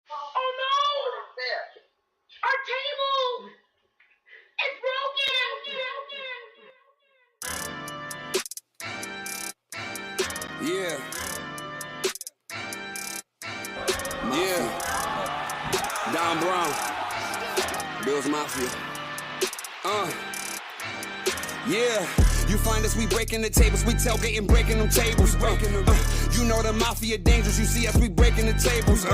Oh no! Our table is broken! Yeah. Yeah. Don Brown. Bills Mafia. Yeah. You find us, we breaking the tables, we tailgating, breaking them tables. You know the mafia dangerous, you see us, we breaking the tables.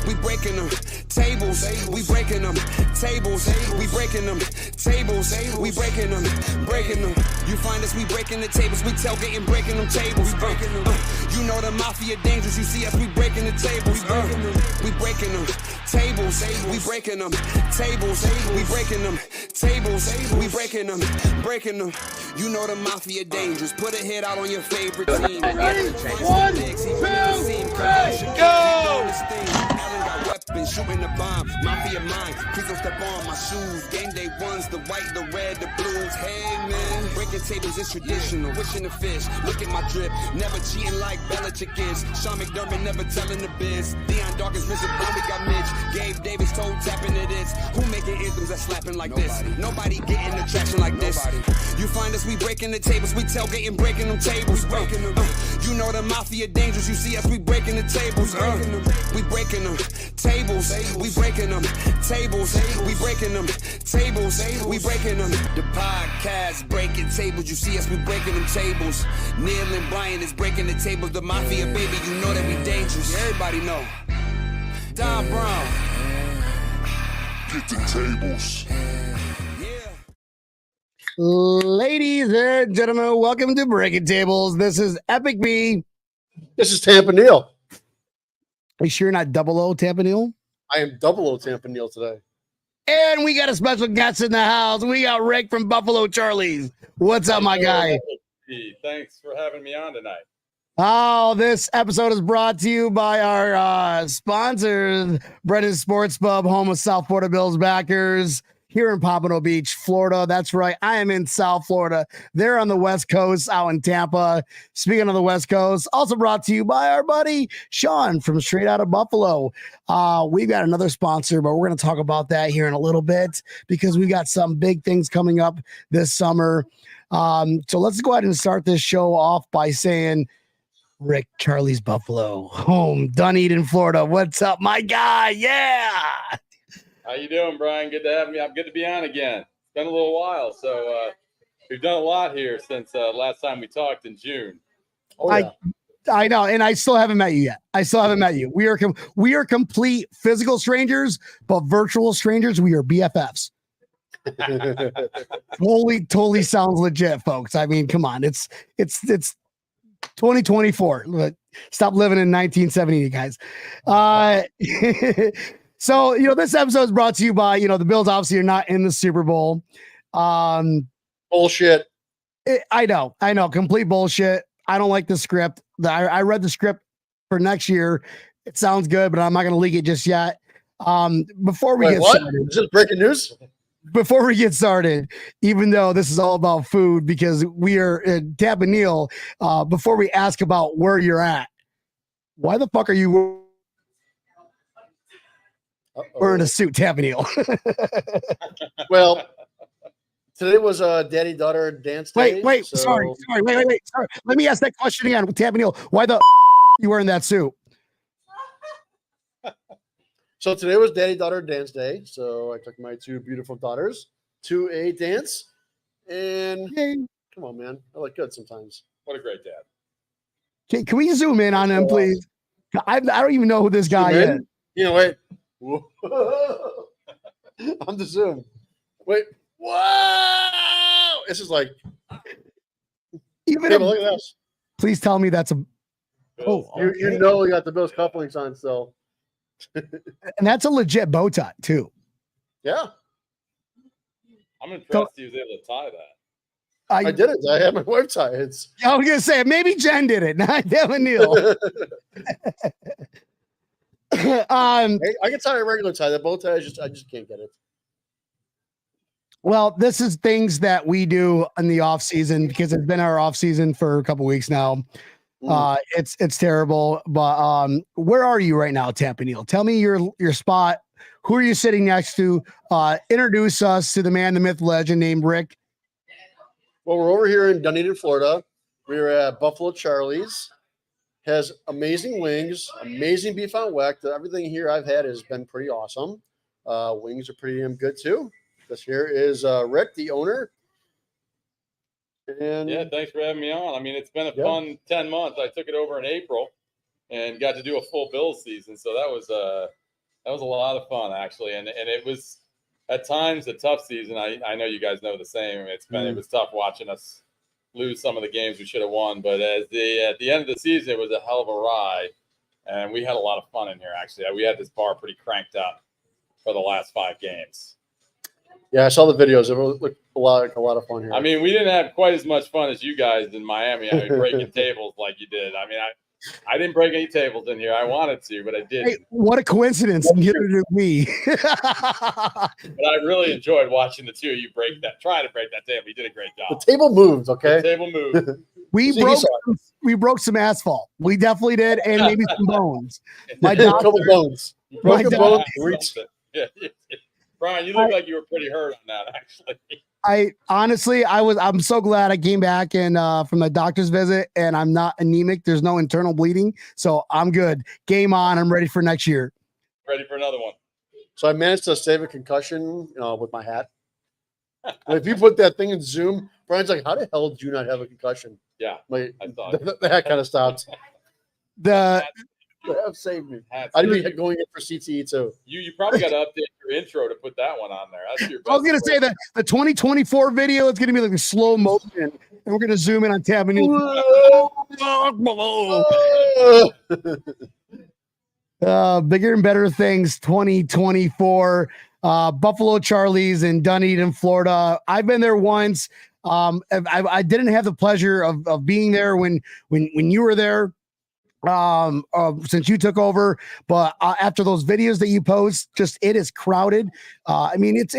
We breaking them tables, we breaking them tables, we breaking them tables, we breaking them, breaking them. You find us, we breaking the tables, we tailgating, breaking them tables. You know the mafia dangerous, you see us, we breaking the tables. We breaking them tables, we breaking them tables, we breaking them tables, we breaking them, breaking them. You know the mafia dangerous. Put a hit out on your favorite team. Ready? 1, 2, 3, go! Weapons, shooting the bomb, mafia mind. Please don't step on my shoes. Game day ones, the white, the red, the blues. Hey man, breaking tables is traditional. Wishing the fish, look at my drip. Never cheating like Belichick is. Sean McDermott never telling the biz. Deion Dawkins missing Brown, we got Mitch. Gabe Davis toe tapping to this. Who making anthems that slapping like this? Nobody getting the traction like this. You find us, we breaking the tables, we tailgating, breaking them tables. You know the mafia dangerous, you see us, we breaking the tables. We breaking them tables, we breaking them tables, we breaking them tables, we breaking them. The podcast breaking tables, you see us, we breaking them tables. Neil and Brian is breaking the tables. The mafia, baby, you know that we dangerous. Everybody know. Don Brown. Get the tables. Ladies and gentlemen, welcome to Breaking Tables. This is Epic B. This is Tampa Neil. Are you sure you're not 00 Tampa Neil? I am 00 Tampa Neil today. And we got a special guest in the house. We got Rick from Buffalo Charlie's. What's up, my guy? Thanks for having me on tonight. Oh, this episode is brought to you by our sponsors, Brendan's Sports Pub, home of South Florida Bills backers. Here in Pompano Beach, Florida. That's right. I am in South Florida. They're on the West Coast out in Tampa. Speaking of the West Coast, also brought to you by our buddy Sean from Straight Out of Buffalo. We've got another sponsor, but we're going to talk about that here in a little bit because we've got some big things coming up this summer. So let's go ahead and start this show off by saying, Rick, Charlie's Buffalo, home, Dunedin, Florida. What's up, my guy? Yeah. How you doing, Brian? Good to have me. I'm good to be on again. It's been a little while, so we've done a lot here since last time we talked in June. Oh, yeah. I know, and I still haven't met you yet. I still haven't met you. We are complete physical strangers, but virtual strangers. We are BFFs. Totally sounds legit, folks. I mean, come on, it's 2024. Stop living in 1970, guys. So, this episode is brought to you by, the Bills obviously are not in the Super Bowl. Bullshit. I know. Complete bullshit. I don't like the script. I read the script for next year. It sounds good, but I'm not going to leak it just yet. Before we get started. Is this breaking news? Before we get started, even though this is all about food, because we are at Tampa Neil, before we ask about where you're at, why the fuck are you wearing a suit, Tampa Neil? Well, today was daddy-daughter dance day. Wait, sorry. Let me ask that question again, Tampa Neil. Why the you wearing that suit? So today was daddy-daughter dance day. So I took my two beautiful daughters to a dance. And come on, man. I look good sometimes. What a great dad. Can we zoom in on him, please? I don't even know who this guy is. Wait. On the Zoom. Wait. Whoa! This is like. Even look at this. Please tell me that's a. Bills. Oh, You know we got the Bills cufflinks on still. And that's a legit bow tie too. Yeah. I'm impressed he was able to tie that. I did it. I had my wife tie. I was gonna say maybe Jen did it, not Devin Neal. I can tie a regular tie. The bow tie, I just can't get it. Well, this is things that we do in the off season because it's been our off season for a couple weeks now. It's terrible. But where are you right now, Tampa Neil? Tell me your spot. Who are you sitting next to? Introduce us to the man, the myth, legend named Rick. Well, we're over here in Dunedin, Florida. We're at Buffalo Charlie's. Has amazing wings, amazing beef on weck. Everything here I've had has been pretty awesome. Wings are pretty damn good too. This here is Rick, the owner. And yeah, thanks for having me on. I mean, it's been a fun 10 months. I took it over in April and got to do a full Bills season. So that was a lot of fun, actually. And it was at times a tough season. I know you guys know the same. It was tough watching us lose some of the games we should have won. But at the end of the season, it was a hell of a ride. And we had a lot of fun in here, actually. We had this bar pretty cranked up for the last 5 games. Yeah, I saw the videos. It looked a lot of fun here. I mean, we didn't have quite as much fun as you guys in Miami. I mean, breaking tables like you did. I mean, I didn't break any tables in here. I wanted to, but I didn't. Hey, what a coincidence! Neither did me. But I really enjoyed watching the two of you try to break that table. You did a great job. The table moved, okay? The table moved. We broke some asphalt. We definitely did, and maybe some bones. My a couple bones. Broken bones. Yeah. Brian, you look like you were pretty hurt on that, actually. I'm so glad I came back and from the doctor's visit, and I'm not anemic. There's no internal bleeding, so I'm good. Game on. I'm ready for next year. Ready for another one. So I managed to save a concussion with my hat. If you put that thing in Zoom, Brian's like, "How the hell do you not have a concussion?" Yeah, I thought the hat kind of stopped. The have saved me. I'd be going in for CTE too. You probably got to update your intro to put that one on there. That's your best I was gonna say that the 2024 video is gonna be like a slow motion, and we're gonna zoom in on Tampa Neil. Bigger and better things 2024. Buffalo Charlie's in Dunedin, Florida. I've been there once. I didn't have the pleasure of being there when you were there. Since you took over, but after those videos that you post, it is crowded. I mean, it's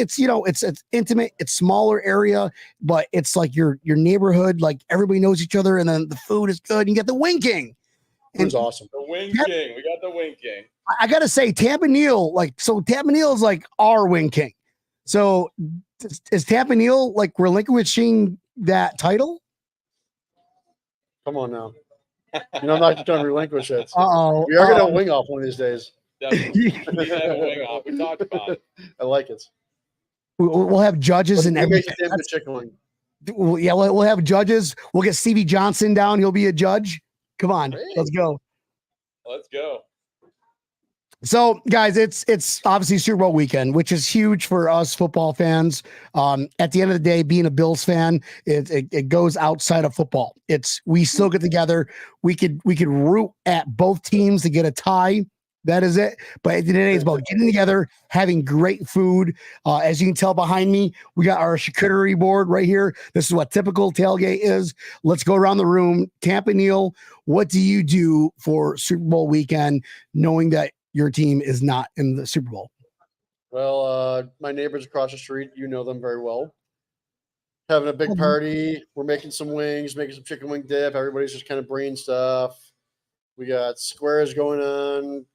intimate, it's smaller area, but it's like your neighborhood, like everybody knows each other, and then the food is good. You get the Wing King. It's awesome. The Wing King. We got the Wing King. I gotta say, Tampa Neil, Tampa Neil is like our Wing King. So is Tampa Neil like relinquishing that title? Come on now. I'm not going to relinquish it. Uh-oh. We are going to wing off one of these days. Definitely. We have a wing off. We talked about it. I like it. We'll have judges and everything. Chicken wing. Yeah, we'll have judges. We'll get Stevie Johnson down. He'll be a judge. Come on, let's go. Let's go. So, guys, it's obviously Super Bowl weekend, which is huge for us football fans. At the end of the day, being a Bills fan, it goes outside of football. We still get together. We could root at both teams to get a tie. That is it. But at the end of the day, it's about getting together, having great food. As you can tell behind me, we got our charcuterie board right here. This is what typical tailgate is. Let's go around the room. Tampa Neil, what do you do for Super Bowl weekend, knowing that your team is not in the Super Bowl? Well, my neighbors across the street, you know them very well. Having a big party. We're making some wings, making some chicken wing dip. Everybody's just kind of bringing stuff. We got squares going on.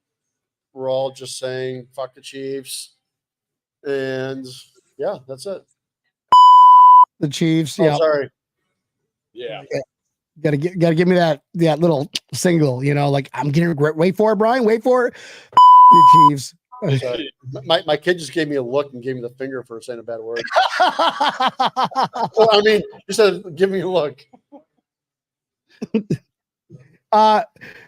We're all just saying, fuck the Chiefs. And yeah, that's it. The Chiefs. Oh, yeah. Sorry. Yeah. Gotta give me that little single, like I'm getting wait for it, Brian. Wait for it. The Chiefs. Sorry. My kid just gave me a look and gave me the finger for saying a bad word. Well, I mean, he said, give me a look.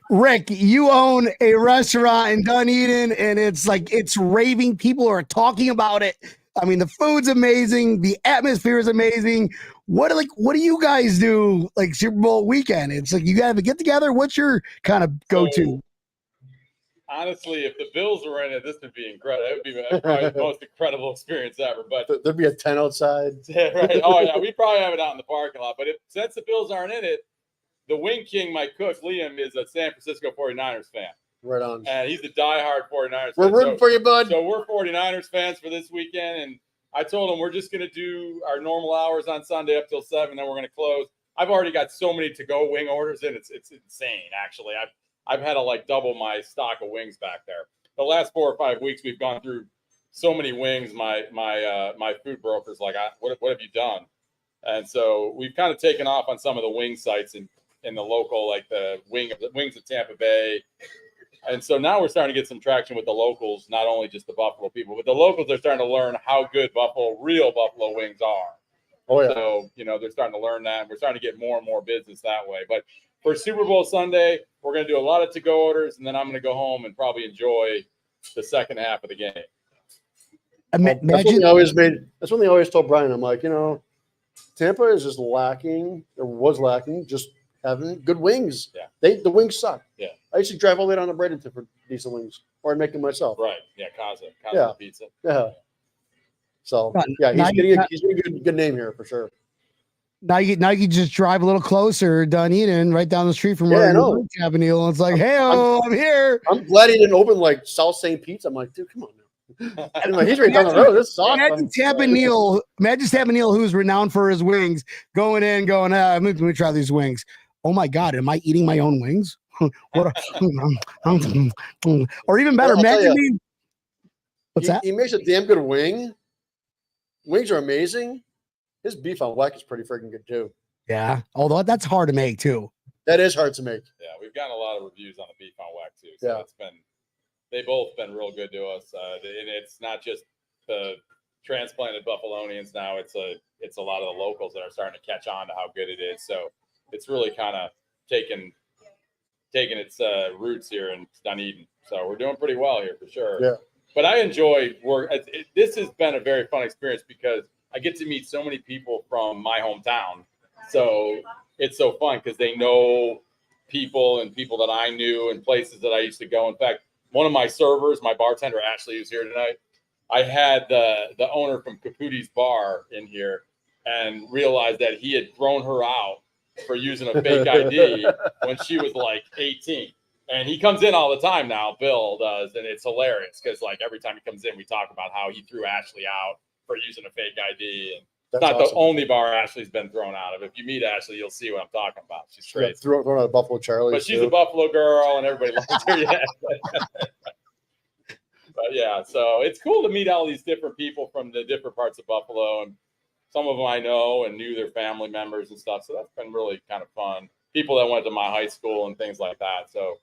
Rick, you own a restaurant in Dunedin, and it's raving. People are talking about it. I mean, the food's amazing. The atmosphere is amazing. What do you guys do like Super Bowl weekend? It's like you got to get together. What's your kind of go-to? Honestly, if the Bills were in it, this would be incredible. It would be probably the most incredible experience ever. But there'd be a tent outside. Yeah, right. Oh yeah, we probably have it out in the parking lot. But since the Bills aren't in it, the Wing King, my cook Liam, is a San Francisco 49ers fan. Right on. And he's a diehard 49ers fan. We're rooting for you, bud. So we're 49ers fans for this weekend. And I told him we're just going to do our normal hours on Sunday up till 7. Then we're going to close. I've already got so many to-go wing orders in. It's insane, actually. I've had to like double my stock of wings back there. The last 4 or 5 weeks, we've gone through so many wings. My food broker's like, what have you done? And so we've kind of taken off on some of the wing sites in the local, like the Wings of Tampa Bay. And so now we're starting to get some traction with the locals, not only just the Buffalo people, but the locals are starting to learn how good real Buffalo wings are. Oh, yeah. So, they're starting to learn that. And we're starting to get more and more business that way. But for Super Bowl Sunday, we're going to do a lot of to-go orders, and then I'm going to go home and probably enjoy the second half of the game. That's one thing I always told Brian. I'm like, Tampa is just lacking, or was lacking, just having good wings. Yeah. The wings suck. Yeah. I used to drive all the way down to Bradenton for decent wings, or I'd make them myself. Right. Yeah, Casa Pizza. Yeah. So, yeah, he's getting a good name here for sure. Now you just drive a little closer, Dunedin, right down the street from where Tampa Neil, and it's like, hey, I'm here. I'm glad he didn't open like South St. Pete's. I'm like, dude, come on now. I'm like, he's right down the road. This is awesome. Imagine Tampa Neil, who's renowned for his wings, going in, let me try these wings. Oh my God, am I eating my own wings? Or even better, imagine me. What's that? He makes a damn good wing. Wings are amazing. His beef on whack is pretty freaking good too. Yeah, although that's hard to make too. That is hard to make. Yeah, we've gotten a lot of reviews on the beef on whack too. So they've both been real good to us. And it's not just the transplanted Buffalonians now. It's a lot of the locals that are starting to catch on to how good it is. So it's really kind of taken its roots here in Dunedin. So we're doing pretty well here for sure. Yeah. But I enjoy work. This has been a very fun experience because I get to meet so many people from my hometown. So it's so fun because they know people and people that I knew and places that I used to go. In fact, one of my servers, my bartender, Ashley, who's here tonight, I had the owner from Caputi's Bar in here and realized that he had thrown her out for using a fake ID when she was like 18. And he comes in all the time now, Bill does, and it's hilarious because like every time he comes in, we talk about how he threw Ashley out for using a fake ID. And it's not awesome. The only bar Ashley's been thrown out of. If you meet Ashley, you'll see what I'm talking about. She's crazy. Thrown out of Buffalo Charlie. But she's a Buffalo girl, and everybody loves her. Yeah. But yeah, so it's cool to meet all these different people from the different parts of Buffalo, and some of them I know and knew their family members and stuff. So that's been really kind of fun. People that went to my high school and things like that. So.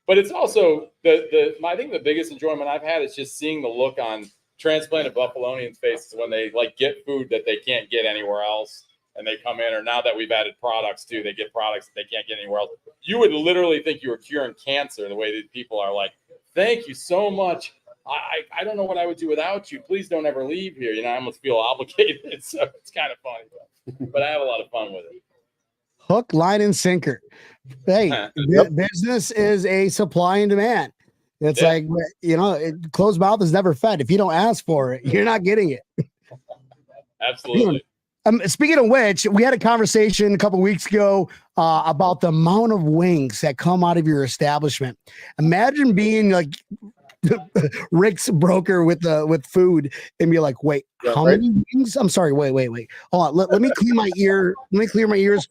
But it's also I think the biggest enjoyment I've had is just seeing the look on transplanted Buffalonians' faces when they like get food that they can't get anywhere else, and they come in. Or now that we've added products too, they get products that they can't get anywhere else. You would literally think you were curing cancer the way that people are like, "Thank you so much. I don't know what I would do without you. Please don't ever leave here." I almost feel obligated. So it's kind of funny, but I have a lot of fun with it. Hook, line, and sinker. Hey, business is a supply and demand. It's like, closed mouth is never fed. If you don't ask for it, you're not getting it. Absolutely. Speaking of which, we had a conversation a couple weeks ago about the amount of wings that come out of your establishment. Imagine being like Rick's broker with food and be like, wait, how many wings? I'm sorry, wait. Hold on. Let me clear my ear. Let me clear my ears.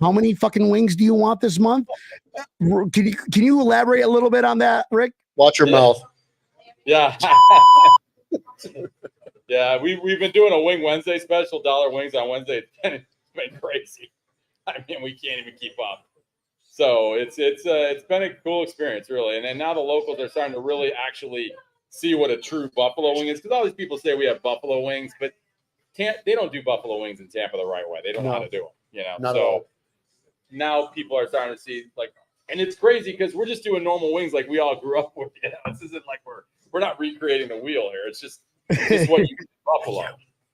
How many fucking wings do you want this month? Can you elaborate a little bit on that, Rick? Watch your mouth. Yeah. Yeah, we've been doing a Wing Wednesday special, $1 wings on Wednesday. It's been crazy. I mean, we can't even keep up. So it's been a cool experience, really. And then now the locals are starting to really actually see what a true buffalo wing is, because all these people say we have buffalo wings, but they don't do buffalo wings in Tampa the right way. They don't know how to do them, Not at all. Now people are starting to see, like, and it's crazy because we're just doing normal wings like we all grew up with. This isn't like we're not recreating the wheel here. It's just what you do buffalo.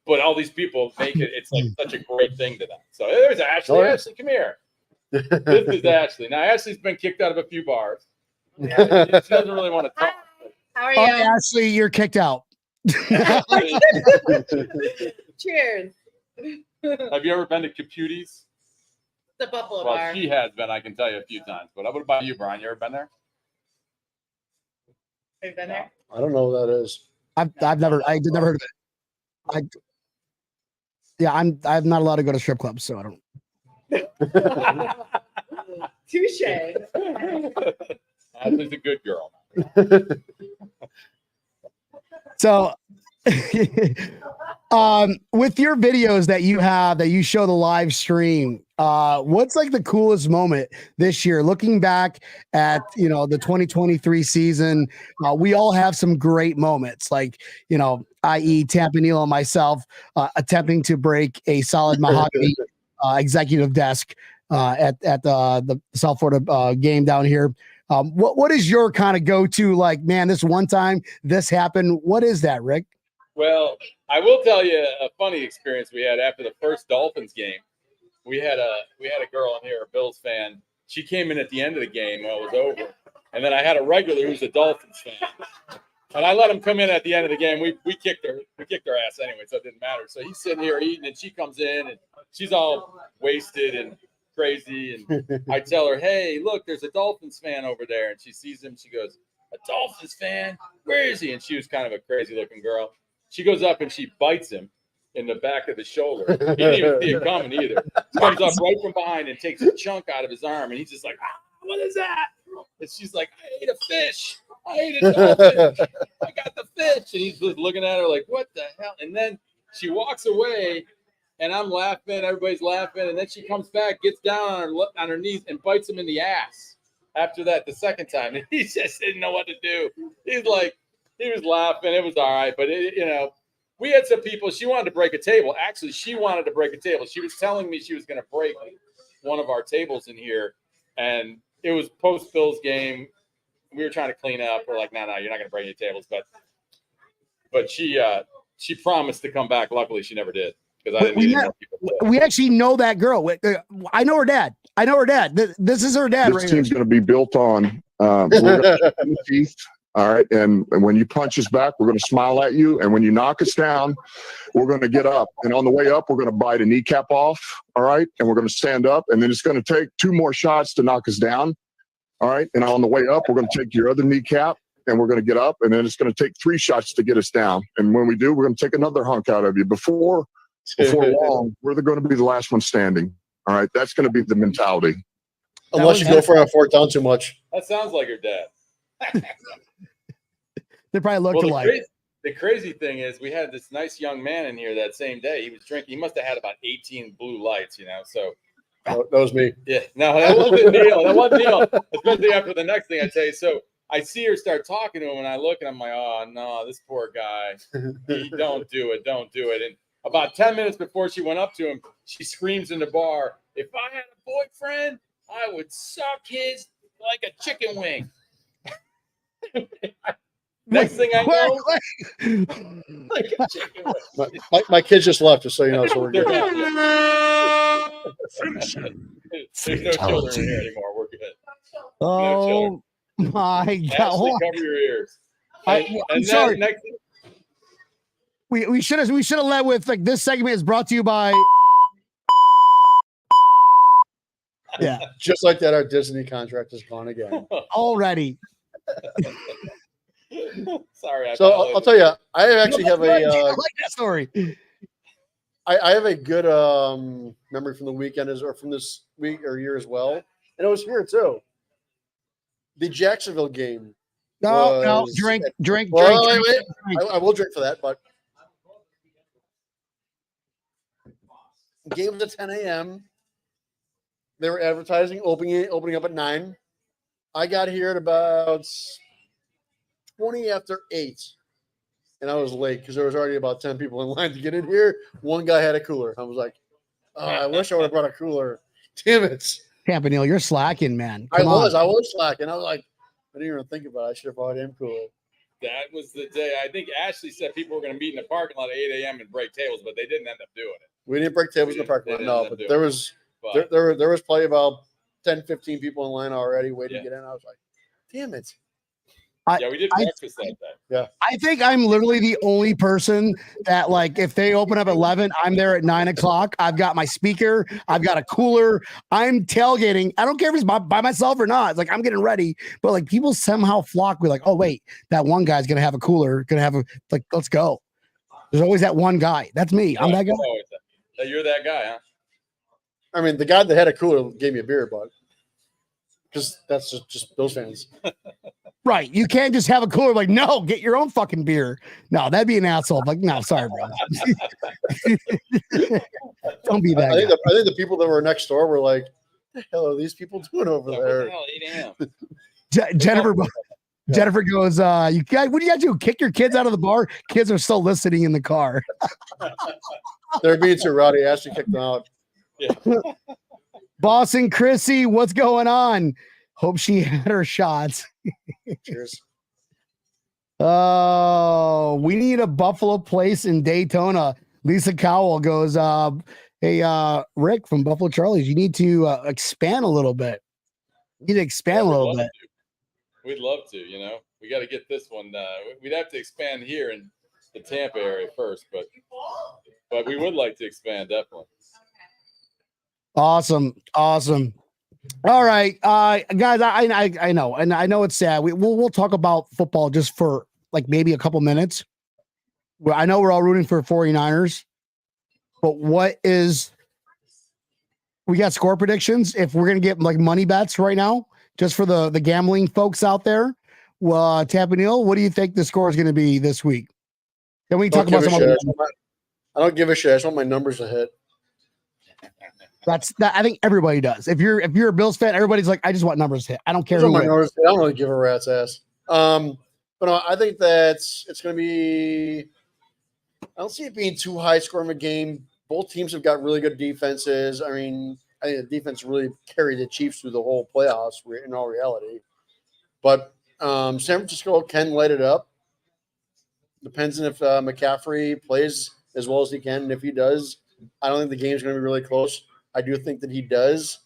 But all these people make it. It's like such a great thing to them. So there's Ashley. Ashley, come here. This is Ashley. Now Ashley's been kicked out of a few bars. She doesn't really want to talk. How are you? Ashley, you're kicked out. Cheers. Have you ever been to Caputi's? The Buffalo Bar. She has been, I can tell you, a few times. But what about you, Brian? You ever been there? Have you been there? I don't know what that is. I've never heard of it. I'm not allowed to go to strip clubs, so I don't. Touche. Ashley's a good girl. So, with your videos that you have that you show the live stream, what's like the coolest moment this year? Looking back at the 2023 season, we all have some great moments, like i.e. Tampa Neil and myself attempting to break a solid mahogany executive desk at the South Florida game down here. What is your kind of go-to, like, man, this one time this happened? What is that, Rick? Well, I will tell you a funny experience we had after the first Dolphins game. We had a girl in here, a Bills fan. She came in at the end of the game when it was over, and then I had a regular who's a Dolphins fan, and I let him come in at the end of the game. We kicked her ass anyway, so it didn't matter. So he's sitting here eating, and she comes in, and she's all wasted and crazy, and I tell her, hey, look, there's a Dolphins fan over there, and she sees him. She goes, a Dolphins fan? Where is he? And she was kind of a crazy looking girl. She goes up and she bites him in the back of the shoulder. He didn't even see it coming either. She comes up right from behind and takes a chunk out of his arm, and he's just like, what is that? And she's like, I ate a fish. I ate a dolphin. I got the fish. And he's just looking at her like, what the hell? And then she walks away, and I'm laughing. Everybody's laughing. And then she comes back, gets down on her knees, and bites him in the ass. After that, the second time, and he just didn't know what to do. He's like, he was laughing. It was all right. But, we had some people. She wanted to break a table. Actually, she wanted to break a table. She was telling me she was going to break one of our tables in here. And it was post-Bills game. We were trying to clean up. We're like, no, you're not going to break any tables. But she promised to come back. Luckily, she never did. Because I didn't need more people. We actually know that girl. I know her dad. This is her dad. This team's going to be built on. We're going to teeth. All right. And when you punch us back, we're going to smile at you. And when you knock us down, we're going to get up. And on the way up, we're going to bite a kneecap off. All right. And we're going to stand up. And then it's going to take 2 more shots to knock us down. All right. And on the way up, we're going to take your other kneecap and we're going to get up. And then it's going to take 3 shots to get us down. And when we do, we're going to take another hunk out of you. Before long, we're going to be the last one standing. All right. That's going to be the mentality. Unless you go for a 4th down too much. That sounds like your dad. They probably looked alike. The crazy thing is we had this nice young man in here that same day. He was drinking. He must have had about 18 blue lights, So that was me. Yeah. No, that wasn't Neil. That wasn't Neil. Especially after the next thing I tell you. So I see her start talking to him, and I look, and I'm like, oh, no, this poor guy. Don't do it. Don't do it. And about 10 minutes before she went up to him, she screams in the bar, if I had a boyfriend, I would suck his like a chicken wing. Next thing I know, like a chicken wing. My kids just left, just so you know. So we're good. There's no children in here anymore. We're good. Oh my God! Ashley, cover your ears. I'm sorry. We should have led with like this segment is brought to you by. Yeah, just like that, our Disney contract is gone again already. Sorry. So I'll tell you, I actually have a. I like that story. I have a good memory from the weekend, or from this week or year as well, and it was here too. The Jacksonville game. No, drink. Well, wait. I will drink for that, but the game was at 10 a.m. They were advertising opening up at 9. I got here at about 20 after 8, and I was late because there was already about 10 people in line to get in here. One guy had a cooler. I was like, oh, I wish I would have brought a cooler. Damn it. Tampa Neil, you're slacking, man. I was slacking. I was like, I didn't even think about it. I should have brought him cooler. That was the day. I think Ashley said people were going to meet in the parking lot at 8 a.m. and break tables, but they didn't end up doing it. We didn't break tables in the parking lot, no, but there was probably about 10, 15 people in line already waiting to get in. I was like, damn it. Yeah, we did breakfast that day. Yeah. I think I'm literally the only person that, like, if they open up at 11, I'm there at 9 o'clock. I've got my speaker. I've got a cooler. I'm tailgating. I don't care if it's by myself or not. It's like, I'm getting ready. But, like, people somehow flock. We're like, oh, wait, that one guy's going to have a cooler. Like, let's go. There's always that one guy. That's me. I'm that guy. You're that guy, huh? I mean, the guy that had a cooler gave me a beer, but because that's just Bills fans. Right. You can't just have a cooler like, no, get your own fucking beer. No, that'd be an asshole. Like, no, sorry, bro. Don't be that I think, guy. I think the people that were next door were like, what the hell are these people doing over What there? the hell, 8 a.m. Jennifer goes, you guys, what do you guys do? Kick your kids out of the bar? Kids are still listening in the car. They're being too rowdy. Ashley kicked them out. Yeah. Boston Chrissy, what's going on? Hope she had her shots. Cheers. Oh, we need a Buffalo place in Daytona. Lisa Cowell goes, hey, Rick from Buffalo Charlie's, you need to expand a little bit. You need to expand a little bit. We'd love to, we got to get this one. We'd have to expand here in the Tampa area first, but we would like to expand, definitely. Awesome. All right, guys, I know, and I know it's sad. We'll talk about football just for like maybe a couple minutes. I know we're all rooting for 49ers, but we got score predictions if we're gonna get like money bets right now, just for the gambling folks out there. Well, Tampa Neil, what do you think the score is going to be this week? Can we talk about some other? I don't give a shit. I just want my numbers to hit. That's that. I think everybody does. If you're a Bills fan, everybody's like, I just want numbers to hit. I don't care who wins. I don't really give a rat's ass. But no, I think it's going to be. I don't see it being too high scoring of a game. Both teams have got really good defenses. I mean, I think the defense really carried the Chiefs through the whole playoffs. In all reality, but San Francisco can light it up. Depends on if McCaffrey plays as well as he can, and if he does, I don't think the game's going to be really close. I do think that he does.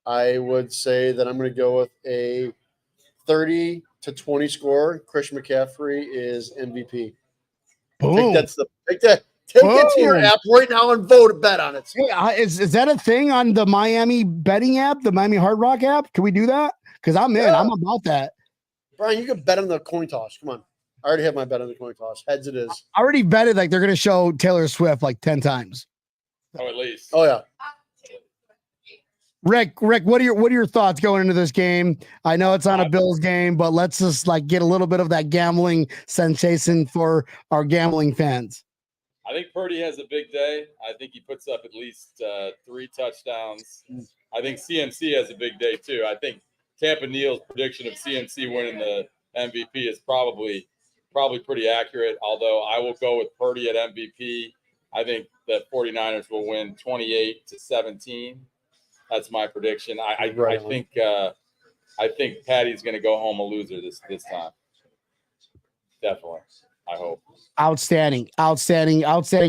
I would say that I'm going to go with a 30-20 score. Christian McCaffrey is MVP. Boom. Take that to your app right now and vote a bet on it. Hey, is that a thing on the Miami betting app, the Miami Hard Rock app? Can we do that? Because I'm in. Yeah. I'm about that. Brian, you can bet on the coin toss. Come on. I already have my bet on the coin toss. Heads it is. I already betted like they're going to show Taylor Swift like 10 times. Oh, at least. Oh, yeah. Rick, what are your thoughts going into this game? I know it's on a Bills game, but let's just like get a little bit of that gambling sensation for our gambling fans. I think Purdy has a big day. I think he puts up at least 3 touchdowns. I think CMC has a big day too. I think Tampa Neil's prediction of CMC winning the MVP is probably pretty accurate, although I will go with Purdy at MVP. I think the 49ers will win 28-17. That's my prediction. I think Patty's going to go home a loser this time. Definitely. I hope. Outstanding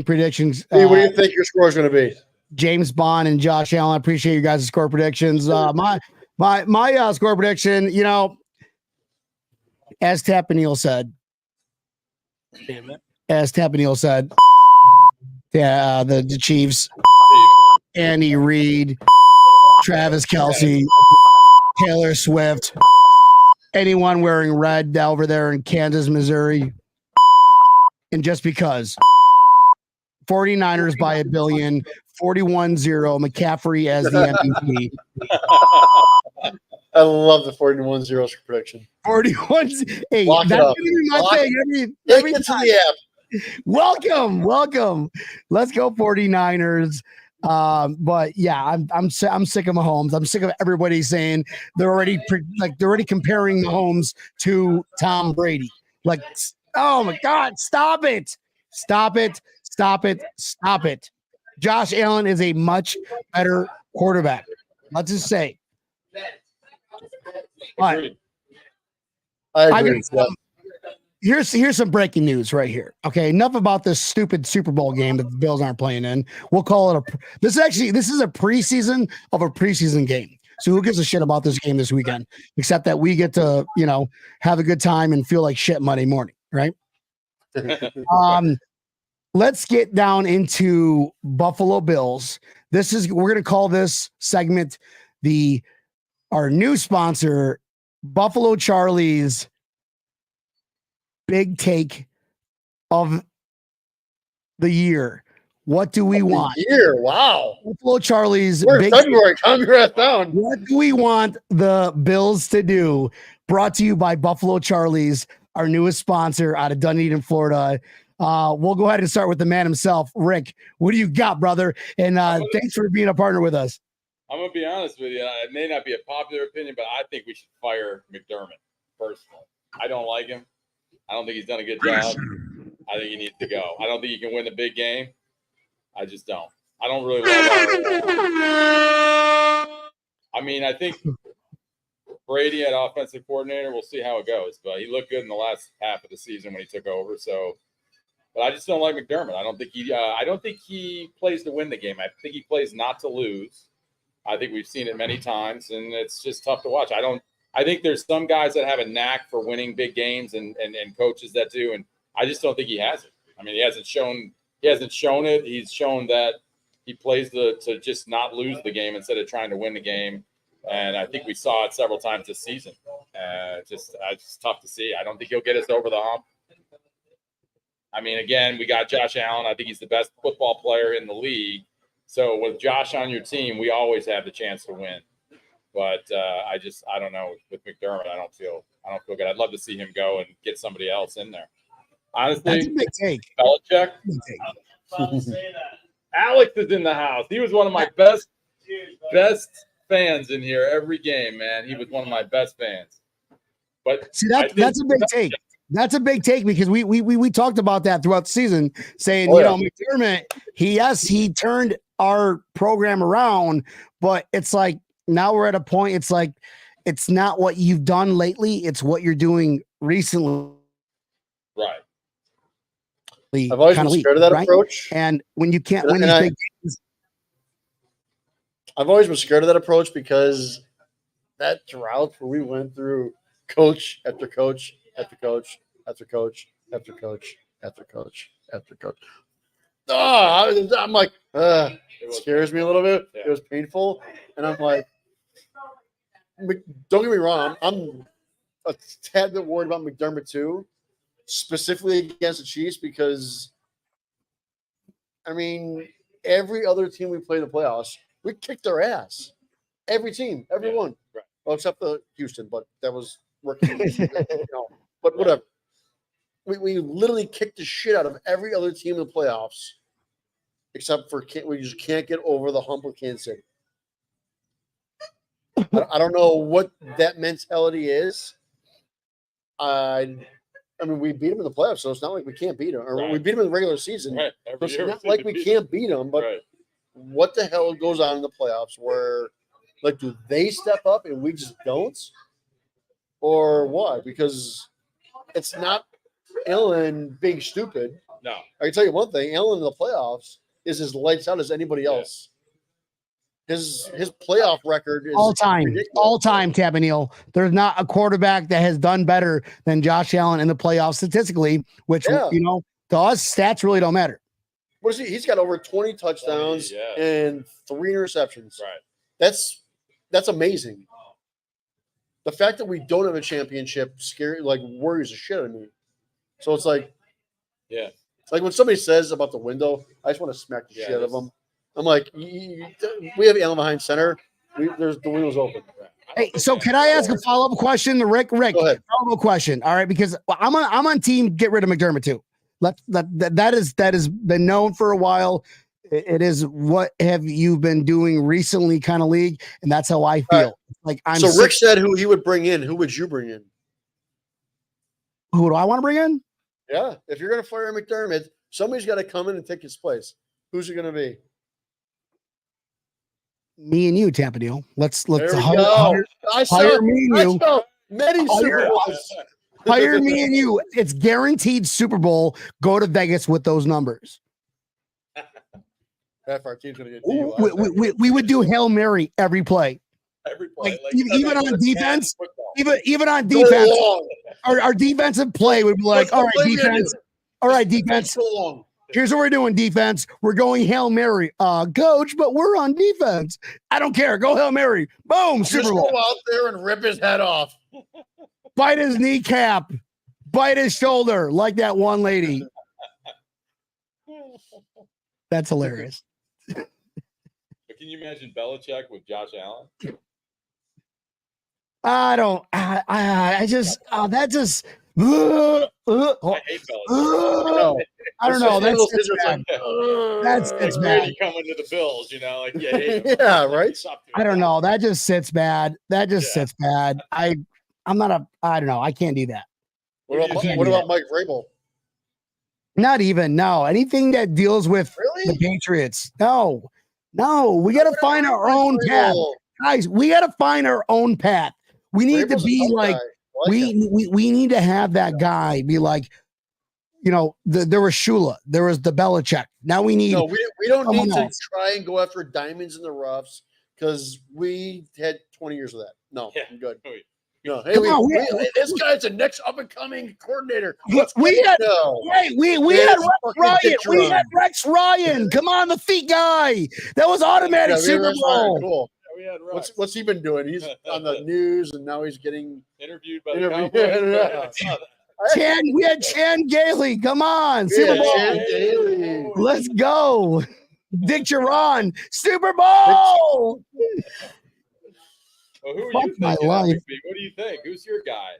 predictions. Hey, what do you think your score is going to be? James Bond and Josh Allen. I appreciate you guys' score predictions. My score prediction, as Tampa Neil said, the Chiefs, Andy Reid, Travis Kelce, Taylor Swift, anyone wearing red over there in Kansas, Missouri. And just because 49ers by a billion, 41-0, McCaffrey as the MVP. I love the 41-0 prediction. 41. Hey, Lock that's it up. gonna be my thing. Every time. The app. Welcome. Let's go 49ers. But yeah, I'm sick of Mahomes. I'm sick of everybody saying they're already comparing Mahomes to Tom Brady. Like, oh my God, stop it. Josh Allen is a much better quarterback. Let's just say. But I agree. Here's some breaking news right here. Okay, enough about this stupid Super Bowl game that the Bills aren't playing in. We'll call it this is a preseason of a preseason game. So who gives a shit about this game this weekend? Except that we get to, have a good time and feel like shit Monday morning, right? Let's get down into Buffalo Bills. We're gonna call this segment our new sponsor, Buffalo Charlie's big take of the year. What do we want? Here, wow. Buffalo Charlie's We're big. February. Calm your ass down. What do we want the Bills to do? Brought to you by Buffalo Charlie's, our newest sponsor out of Dunedin, Florida. We'll go ahead and start with the man himself, Rick. What do you got, brother? And thanks for being a partner with us. I'm gonna be honest with you. It may not be a popular opinion, but I think we should fire McDermott personally. I don't like him. I don't think he's done a good job. I think he needs to go. I don't think he can win a big game. I just don't. I don't really love I mean, I think Brady at offensive coordinator, we'll see how it goes. But he looked good in the last half of the season when he took over. So, but I just don't like McDermott. I don't think he plays to win the game. I think he plays not to lose. I think we've seen it many times, and it's just tough to watch. I think there's some guys that have a knack for winning big games and coaches that do, and I just don't think he has it. I mean, he hasn't shown it. He's shown that he plays to just not lose the game instead of trying to win the game. And I think we saw it several times this season. It's just tough to see. I don't think he'll get us over the hump. I mean, again, we got Josh Allen. I think he's the best football player in the league. So with Josh on your team, we always have the chance to win. But I don't know. With McDermott, I don't feel good. I'd love to see him go and get somebody else in there. Honestly, that's a big take. Belichick. Alex is in the house. He was one of my best fans in here every game, man. He was one of my best fans. But see, that's a big take. That's a big take because we talked about that throughout the season, saying McDermott, he turned our program around, but it's like now we're at a point. It's like it's not what you've done lately; it's what you're doing recently. Right. I've always been scared of that approach. And when you can't win these big games, I've always been scared of that approach because that drought where we went through coach after coach after coach after coach after coach after coach after coach. I'm like, it scares me a little bit. Yeah. It was painful. And I'm like, don't get me wrong. I'm a tad bit worried about McDermott too, specifically against the Chiefs because, I mean, every other team we play in the playoffs, we kicked their ass. Every team, everyone. Right. Well, except the Houston, but that was working. But whatever. We literally kicked the shit out of every other team in the playoffs, except for we just can't get over the hump with Kansas City. I don't know what that mentality is. I mean, we beat them in the playoffs, so it's not like we can't beat them. Or we beat them in the regular season. Right. So it's not like we can't beat them, but what the hell goes on in the playoffs where, like, do they step up and we just don't? Or what? Because it's not Allen being stupid. No. I can tell you one thing. Allen in the playoffs is as lights out as anybody else. His playoff record is all time, Tampa Neil. There's not a quarterback that has done better than Josh Allen in the playoffs statistically, which, to us, stats really don't matter. What is he? He's got over 20 touchdowns and 3 interceptions. Right. That's amazing. The fact that we don't have a championship worries the shit out of me. So it's like, like when somebody says about the window, I just want to smack the shit out of them. I'm like, we have Allen behind center. The window's open. Hey, so can I ask a follow-up question to Rick? Rick, follow-up question. All right, because I'm on team get rid of McDermott too. That has been known for a while. It is what have you been doing recently kind of league, and that's how I feel. Like I'm. So Rick said who he would bring in. Who would you bring in? Who do I want to bring in? Yeah, if you're going to fire McDermott, somebody's got to come in and take his place. Who's it going to be? Me and you, Tampa Neil. Let's hire me and you. Hire me and you. It's guaranteed Super Bowl. Go to Vegas with those numbers. Half our team's going to get we would do Hail Mary every play. Like even on defense, even on defense, our defensive play would be like, all right, defense. Here's what we're doing, defense. We're going Hail Mary. Coach, but we're on defense. I don't care. Go Hail Mary. Boom, Super Bowl. Go out there and rip his head off. Bite his kneecap. Bite his shoulder like that one lady. That's hilarious. But can you imagine Belichick with Josh Allen? I don't. I just. That just. I hate Belichick. I don't know. That's bad. That's Like bad. Brady coming to the Bills, you know, like you hate him. Yeah, right. I don't know. That just sits bad. That just sits bad. I'm not a. I don't know. I can't do that. What about Mike Vrabel? Not even. No. Anything that deals with the Patriots. No. We got to find our own path, guys. We got to find our own path. We need to be like. We need to have that guy be like, you know, there was Shula, there was the Belichick. Now we need. No, we don't need to try and go after diamonds in the roughs because we had 20 years of that. No, I'm good. No, hey, this guy's the next up and coming coordinator. We had Rex Ryan. Come on, the feet guy. That was automatic Super Bowl. Cool. What's he been doing? He's on the news, and now he's getting interviewed by the Cowboys. We had Chan Gailey. Come on, Super Bowl. Let's go. Dick Geron, Super Bowl. Well, who are you thinking? What do you think? Who's your guy?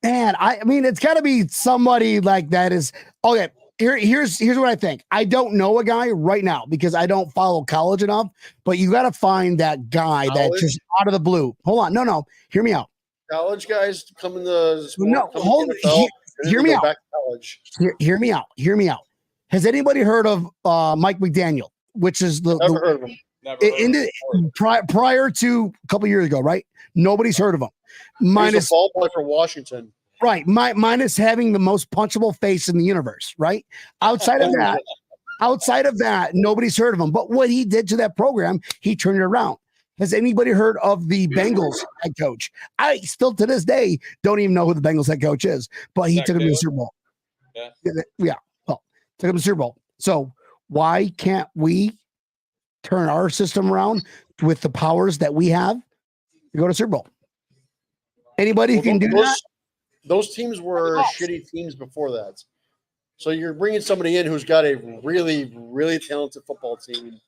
Man, I mean, it's got to be somebody like that. Is okay. Here's what I think. I don't know a guy right now because I don't follow college enough, but you got to find that guy that just out of the blue. Hold on. No. Hear me out. College guys come in the sport, hear me out. Back to college. Hear me out. Has anybody heard of Mike McDaniel, which is Never heard of him. Prior to a couple years ago, right? Nobody's heard of him. He's a ball boy for Washington. Right. Minus having the most punchable face in the universe, right? Outside of that, nobody's heard of him. But what he did to that program, he turned it around. Has anybody heard of the Bengals head coach? I still to this day don't even know who the Bengals head coach is, but he took him to the Super Bowl. Yeah. Well, took him to the Super Bowl. So why can't we turn our system around with the powers that we have to go to Super Bowl? Anybody who can do that? Those teams were shitty teams before that. So you're bringing somebody in who's got a really, really talented football team,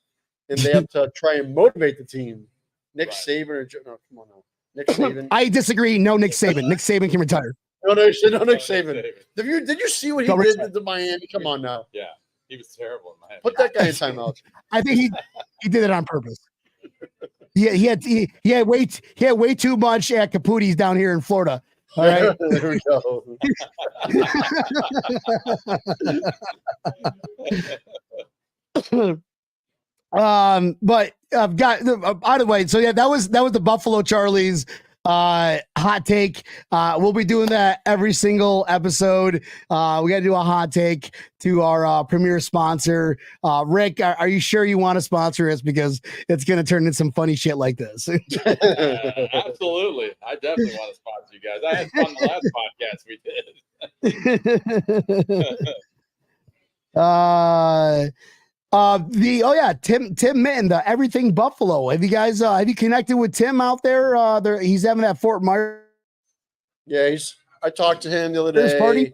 and they have to try and motivate the team. Nick Saban no, come on now. Nick Saban. I disagree. No, Nick Saban. Nick Saban can retire. No, Nick Saban. Did you see what he did to Miami? Come on now. Yeah, he was terrible in Miami. Put that guy in timeout. I think he did it on purpose. He had way too much at Caputi's down here in Florida. All right. There we go. But I've got by the way, so yeah, that was the Buffalo Charlie's hot take. We'll be doing that every single episode. We got to do a hot take to our premier sponsor. Rick, are you sure you want to sponsor us? Because it's going to turn into some funny shit like this. Absolutely. I definitely want to sponsor you guys. I had fun the last podcast we did. Tim Mitten, the Everything Buffalo. Have you connected with Tim out there? He's having that Fort Myers. Yeah, I talked to him the other day. Party?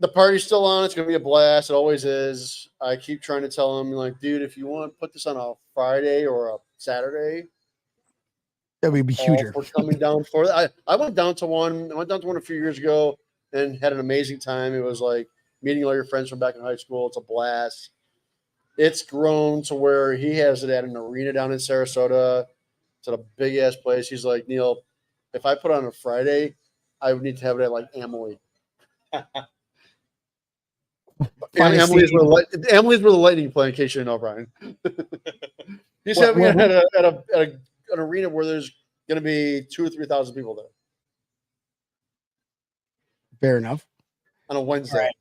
The party's still on. It's gonna be a blast. It always is. I keep trying to tell him, like, dude, if you want to put this on a Friday or a Saturday, that would be huge. We're coming down for it. I went down to one. I went down to one a few years ago and had an amazing time. It was like meeting all your friends from back in high school. It's a blast. It's grown to where he has it at an arena down in Sarasota. It's at a big ass place. He's like, Neil, if I put on a Friday, I would need to have it at like Emily. Emily's where the Lightning play, in case you didn't know, Brian. He's having it at an arena where there's going to be 2,000 or 3,000 people there. Fair enough. On a Wednesday. Right.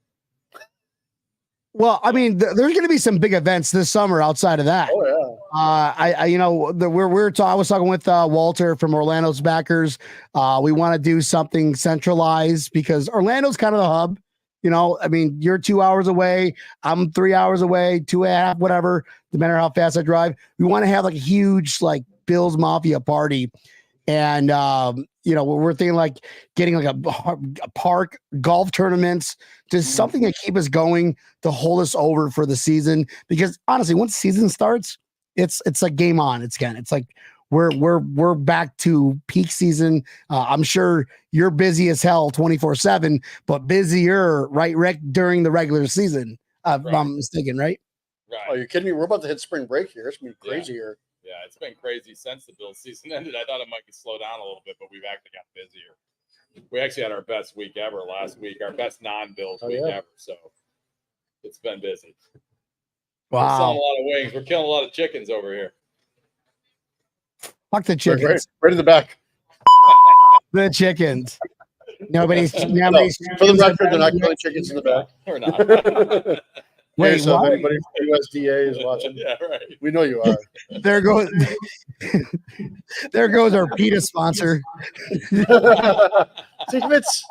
Well, I mean, there's going to be some big events this summer outside of that. Oh yeah. I was talking with Walter from Orlando's backers. We want to do something centralized because Orlando's kind of the hub. You know, I mean, you're 2 hours away. I'm 3 hours away, 2.5, whatever, no matter how fast I drive. We want to have like a huge like Bills Mafia party. And we're thinking like getting like a park, golf tournaments, just something to keep us going, to hold us over for the season. Because honestly, once the season starts, it's like game on. It's like we're back to peak season. I'm sure you're busy as hell 24/7, but busier, right, Rick, during the regular season. If I'm mistaken, right? Right. Oh, you're kidding me? We're about to hit spring break here. It's gonna be crazy here. Yeah, it's been crazy since the Bills season ended. I thought it might slow down a little bit, but we've actually got busier. We actually had our best week ever last week, our best non-Bills week ever. So it's been busy. Wow. We're selling a lot of wings. We're killing a lot of chickens over here. Fuck the chickens. Right in the back. The chickens. Nobody's. For the record, they're not killing chickens in the back. We're not. Wait, so what? if anybody from USDA is watching, Yeah, right. we know you are. There goes our PETA sponsor. Secrets.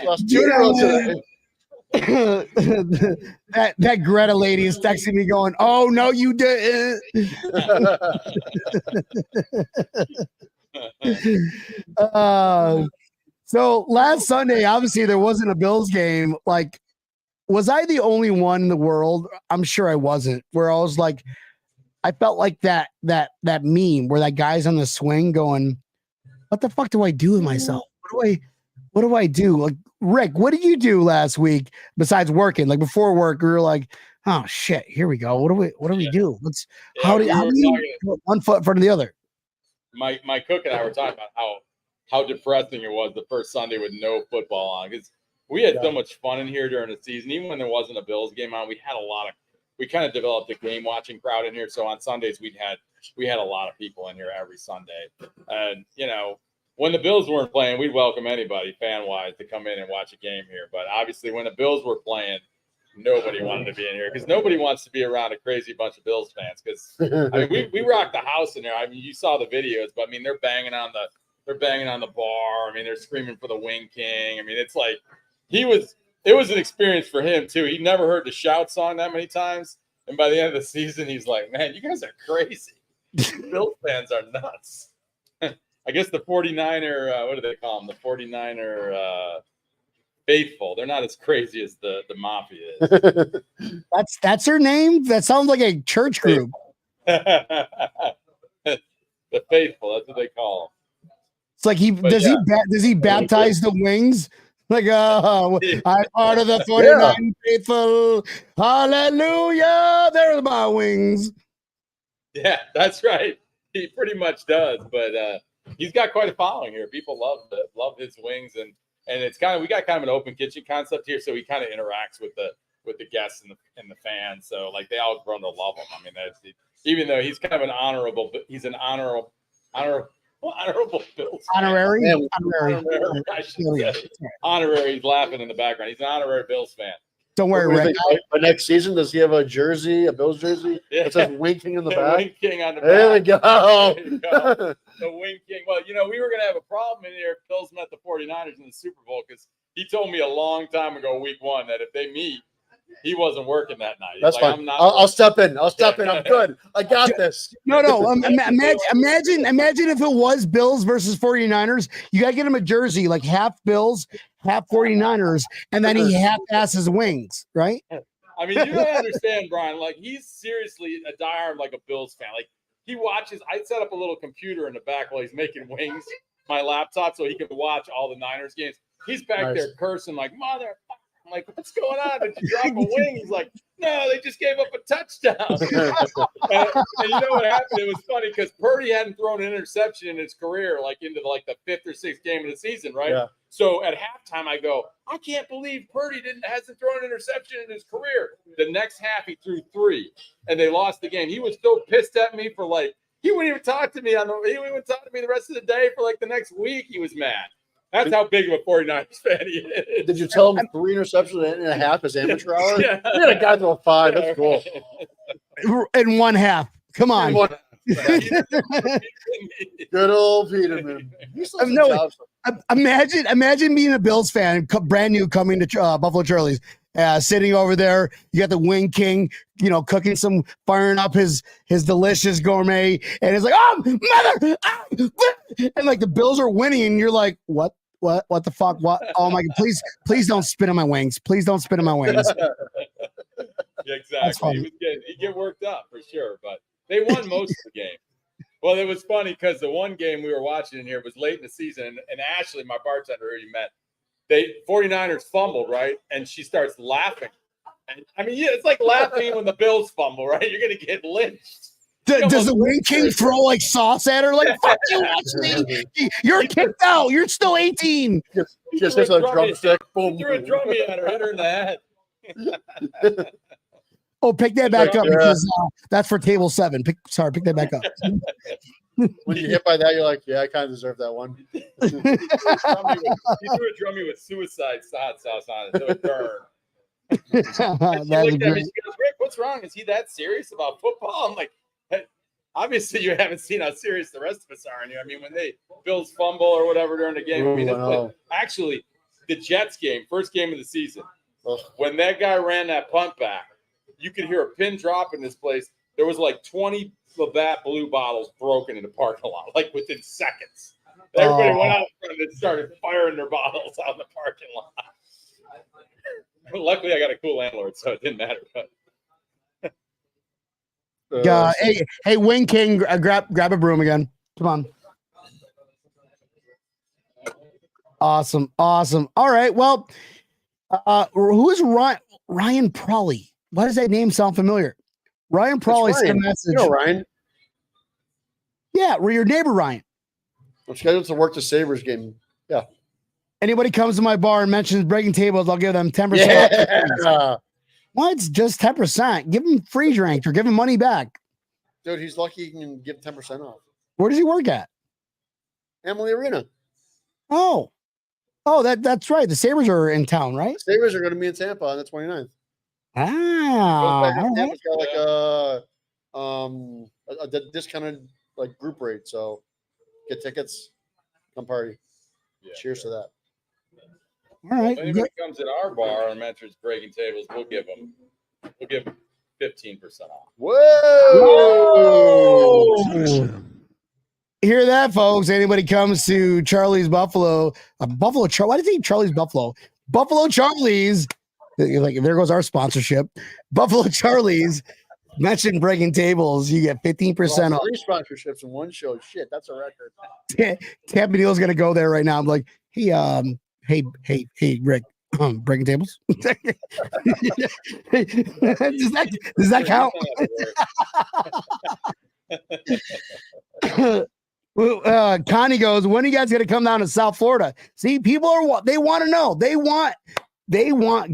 Lost 2 today. that Greta lady is texting me going, "Oh no, you didn't." So last Sunday, obviously there wasn't a Bills game. Like, was I the only one in the world? I'm sure I wasn't. Where I was like, I felt like that meme where that guy's on the swing going, "What the fuck do I do with myself? What do I do?" Like, Rick, what did you do last week besides working? Like before work, we were like, "Oh shit, here we go. What do we do? How do you put one foot in front of the other?" My cook and I were talking about how depressing it was the first Sunday with no football on, because we had so much fun in here during the season. Even when there wasn't a Bills game on, we kind of developed a game watching crowd in here. So on Sundays we had a lot of people in here every Sunday. And when the Bills weren't playing, we'd welcome anybody fan wise to come in and watch a game here. But obviously when the Bills were playing, nobody wanted to be in here, because nobody wants to be around a crazy bunch of Bills fans. Because I mean, we rocked the house in there. I mean, you saw the videos, but I mean, they're banging on the bar. I mean, they're screaming for the Wing King. I mean, it's like it was an experience for him too. He never heard the shout song that many times, and by the end of the season, he's like, "Man, you guys are crazy. Bills fans are nuts." I guess the 49er, what do they call them? The 49er faithful. They're not as crazy as the Mafia is. That's her name? That sounds like a church group. The faithful, that's what they call them. It's like does he baptize the wings? Like, I'm part of the 49 faithful. Hallelujah. There's my wings. Yeah, that's right. He pretty much does, but he's got quite a following here. People love his wings, and it's we got kind of an open kitchen concept here, so he kind of interacts with the guests and the fans. So like they all grown to love him. I mean, even though he's kind of an honorable Bills Honorary. Honorary. He's laughing in the background. He's an honorary Bills fan. Don't worry, Rick. But next season, does he have a jersey, a Bills jersey? It says Wing King in the back. Wing King on the back. There we go. There you go. The Wing King. Well, we were going to have a problem in here if Bills met the 49ers in the Super Bowl, because he told me a long time ago, week 1, that if they meet, he wasn't working that night. That's fine. I'll step in. I'm good. I got this. No. Imagine if it was Bills versus 49ers. You got to get him a jersey, like half Bills, half 49ers, and then he half-asses wings, right? I mean, you don't understand, Brian. Like, he's seriously a diehard, like a Bills fan. Like, he watches. I set up a little computer in the back while he's making wings, my laptop, so he can watch all the Niners games. He's back there cursing like, "Mother." I'm like, "What's going on? Did you drop a wing?" He's like, "No, they just gave up a touchdown." and you know what happened? It was funny because Purdy hadn't thrown an interception in his career, like into the 5th or 6th game of the season, right? Yeah. So at halftime, I go, "I can't believe Purdy hasn't thrown an interception in his career." The next half, he threw 3, and they lost the game. He was so pissed at me for he wouldn't even talk to me he wouldn't even talk to me the rest of the day for the next week. He was mad. That's how big of a 49ers fan he is. Did you tell him 3 interceptions and a half is amateur hour? Yeah. We had a guy throw a 5. That's cool. In one half. Come on. Good old Peterman. Imagine being a Bills fan, brand new, coming to Buffalo Charlie's, sitting over there. You got the Wing King, cooking firing up his delicious gourmet, and it's like, oh mother, and like the Bills are winning, and you're like, what the fuck? What? Oh my God! Please don't spit on my wings. Please don't spit on my wings. Yeah, exactly. He get worked up for sure, but they won most of the game. Well, it was funny because the one game we were watching in here was late in the season, and Ashley, my bartender who you met, 49ers fumbled, right? And she starts laughing. And I mean, yeah, it's like laughing when the Bills fumble, right? You're going to get lynched. Does the Wing King throw like sauce at her? Like, fuck you, Ashley. You're kicked out. You're still 18. Just a drumstick. Boom. Threw a drummy at her, hit her in the head. Oh, pick that back up because that's for table 7. Pick that back up. When you hit by that, you're like, yeah, I kind of deserve that one. He threw a drummy with suicide hot sauce on it, so it burned. That's she goes, Rick, what's wrong? Is he that serious about football? I'm like, hey, obviously you haven't seen how serious the rest of us are. I mean, when Bills fumble or whatever during the game. I mean, actually, the Jets game, first game of the season, when that guy ran that punt back, you could hear a pin drop in this place. There was like 20 Labatt Blue bottles broken in the parking lot, like within seconds. Everybody went out front and started firing their bottles out in the parking lot. Luckily, I got a cool landlord, so it didn't matter. But hey, Wing King, grab a broom again. Come on. Awesome. All right. Well, who is Ryan Prawley? Why does that name sound familiar? Ryan Prawley sent a message. You know Ryan? Yeah, we're your neighbor, Ryan. I'm scheduled to work the Sabres game. Yeah. Anybody comes to my bar and mentions breaking tables, I'll give them 10%. Yeah. Well, it's just 10%. Give him free drinks or give him money back. Dude, he's lucky he can give 10% off. Where does he work at? Emily Arena. Oh, that's right. The Sabres are in town, right? The Sabres are going to be in Tampa on the 29th. Tampa's got like a discounted like group rate, so get tickets, come party. Yeah, cheers to that. All right. If anybody comes at our bar and mentions breaking tables, we'll give 15% off. Whoa! Hear that, folks? Anybody comes to Charlie's Buffalo, Why do you think Charlie's Buffalo? Buffalo Charlie's. Like, there goes our sponsorship. Buffalo Charlie's. Mention breaking tables, you get 15% off. 3 sponsorships in one show. Shit, that's a record. Tampa Neil's gonna go there right now. I'm like, hey, Rick, breaking tables. does that count? Connie goes, when are you guys gonna come down to South Florida? See, people they want to know. They want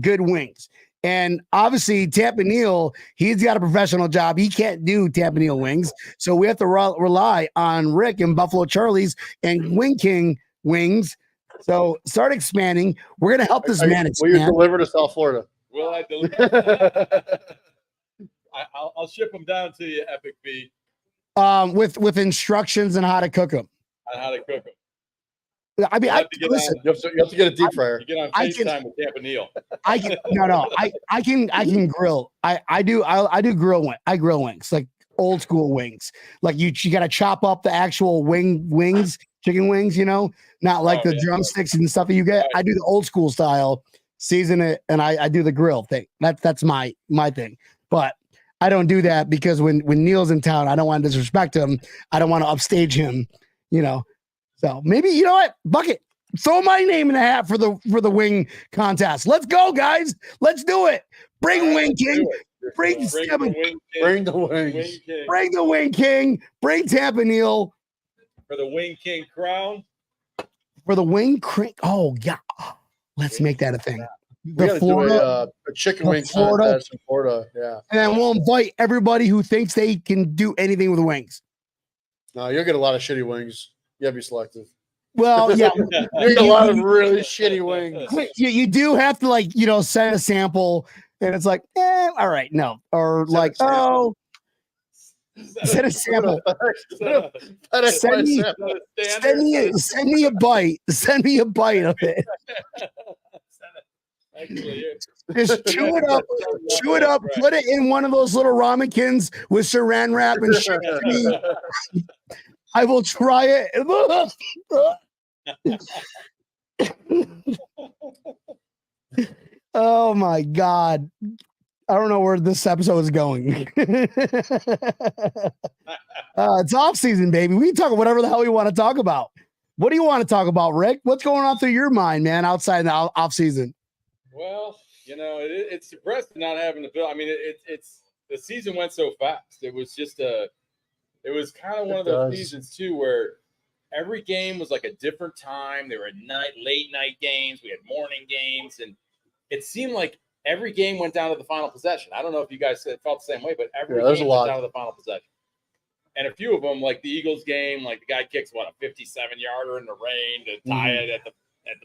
good wings. And obviously, Tampa Neil, he's got a professional job. He can't do Tampa Neil wings. So we have to rely on Rick and Buffalo Charlie's and Wing King wings. So start expanding. We're going to help this man expand. Will you deliver to South Florida? Will I deliver? I'll ship them down to you, Epic B. With instructions on how to cook them. On how to cook them. I mean, listen. You have to get a deep fryer. You get on FaceTime with Tampa Neil. I can grill. I do grill wings. I grill wings, like old school wings. Like you got to chop up the actual wings, chicken wings. Not like the drumsticks and stuff that you get. Right. I do the old school style, season it, and I do the grill thing. That's my thing. But I don't do that because when Neil's in town, I don't want to disrespect him. I don't want to upstage him. So maybe, you know what? Bucket, throw my name in the hat for the wing contest. Let's go, guys. Let's do it. Bring Wing King. Bring the wings. Bring the Wing King. Bring Tampa Neil. For the Wing King crown. For the Wing King. Oh, yeah. Let's make that a thing. We got to do a chicken wing contest in Florida. Yeah. And then we'll invite everybody who thinks they can do anything with wings. No, you'll get a lot of shitty wings. You gotta be selective. Well, yeah. You get a lot of really shitty wings. You do have to send a sample, and it's like, all right, no. Or send a sample. Send me a bite. Send me a bite of it. Actually, Just chew it up, Right. put it in one of those little ramekins with saran wrap and ship it to me. I will try it. Oh my God. I don't know where this episode is going. It's off season, baby. We can talk whatever the hell we want to talk about. What do you want to talk about, Rick? What's going on through your mind, man, outside the off season? Well, it's depressing not having the Bill. I mean, it's the season went so fast. It was kind of one of those seasons too, where every game was like a different time. There were late night games. We had morning games, and it seemed like every game went down to the final possession. I don't know if you guys felt the same way, but every game went down to the final possession. And a few of them, like the Eagles game, like the guy kicks a 57-yarder in the rain to tie it at the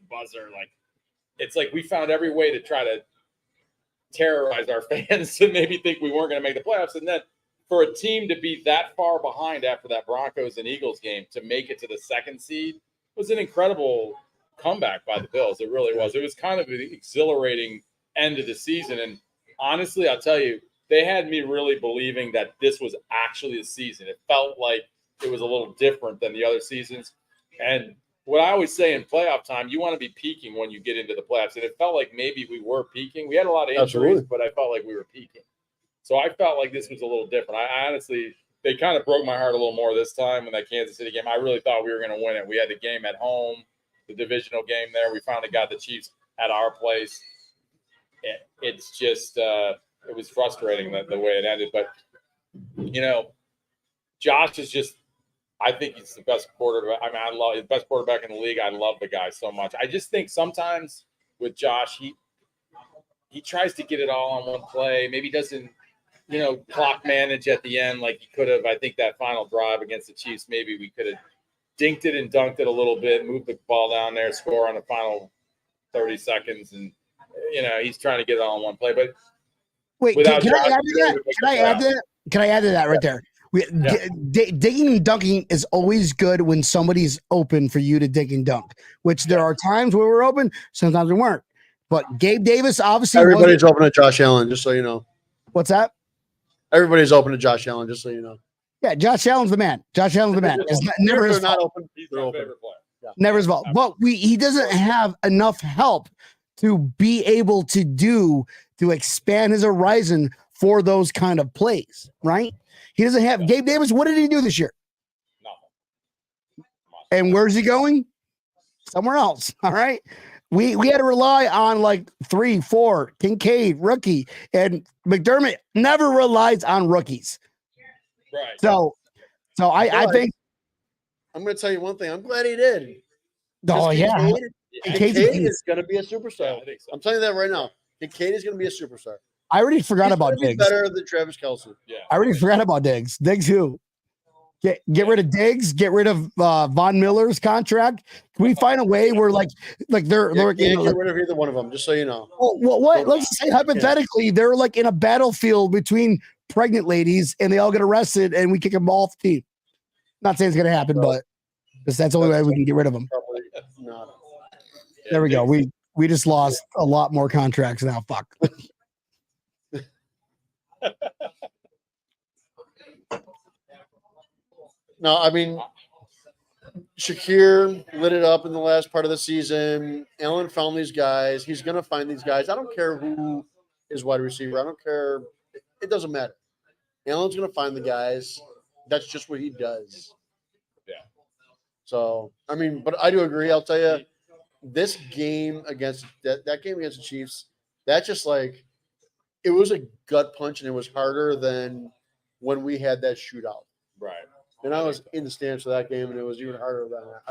buzzer. Like, it's like we found every way to try to terrorize our fans to maybe think we weren't going to make the playoffs. And then for a team to be that far behind after that Broncos and Eagles game to make it to the second seed was an incredible comeback by the Bills. It really was. It was kind of an exhilarating end of the season. And honestly, I'll tell you, they had me really believing that this was actually the season. It felt like it was a little different than the other seasons. And what I always say in playoff time, you want to be peaking when you get into the playoffs. And it felt like maybe we were peaking. We had a lot of injuries, but I felt like we were peaking. So I felt like this was a little different. I honestly, they kind of broke my heart a little more this time in that Kansas City game. I really thought we were going to win it. We had the game at home, the divisional game there. We finally got the Chiefs at our place. It's just it was frustrating the way it ended. But, Josh is just – I think he's the best quarterback. I mean, I love – he's the best quarterback in the league. I love the guy so much. I just think sometimes with Josh, he tries to get it all on one play. Maybe doesn't – clock manage at the end like he could have. I think that final drive against the Chiefs, maybe we could have dinked it and dunked it a little bit, moved the ball down there, score on the final 30 seconds. And, he's trying to get it all in one play. But wait, can I add to that? Can I add to that right there? Digging and dunking is always good when somebody's open for you to dig and dunk, which there are times where we're open, sometimes we weren't. But Gabe Davis obviously everybody's open to Josh Allen, just so you know. What's that? Everybody's open to Josh Allen, just so you know. Yeah, Josh Allen's the man. Josh Allen's the man. It's never his fault. Not open. He's my favorite player. Yeah. Never his fault. But he doesn't have enough help to be able to expand his horizon for those kind of plays, right? He doesn't have Gabe Davis. What did he do this year? Nothing. And where's he going? Somewhere else. All right. We had to rely on like 3, 4, Kincaid, rookie, and McDermott never relies on rookies. Right. So I think I'm going to tell you one thing. I'm glad he did. Oh yeah, Kincaid is going to be a superstar. Yeah, I think so. I'm telling you that right now. Kincaid is going to be a superstar. I already forgot about Diggs. Better than Travis Kelce. Yeah. I already forgot about Diggs. Diggs who? Get rid of Diggs. Get rid of Von Miller's contract. Can we find a way where like they're get rid of either one of them? Just so you know. Well, what? Let's say hypothetically they're like in a battlefield between pregnant ladies and they all get arrested and we kick them off the team. Not saying it's gonna happen, but that's the only way we can get rid of them. Probably not. There we go. We just lost a lot more contracts now. Fuck. No, I mean, Shakir lit it up in the last part of the season. Allen found these guys. He's going to find these guys. I don't care who is wide receiver. I don't care. It doesn't matter. Allen's going to find the guys. That's just what he does. Yeah. So, I mean, but I do agree. I'll tell you, this game against that game against the Chiefs, that just like, it was a gut punch and it was harder than when we had that shootout. Right. And I was in the stands for that game, and it was even harder than that.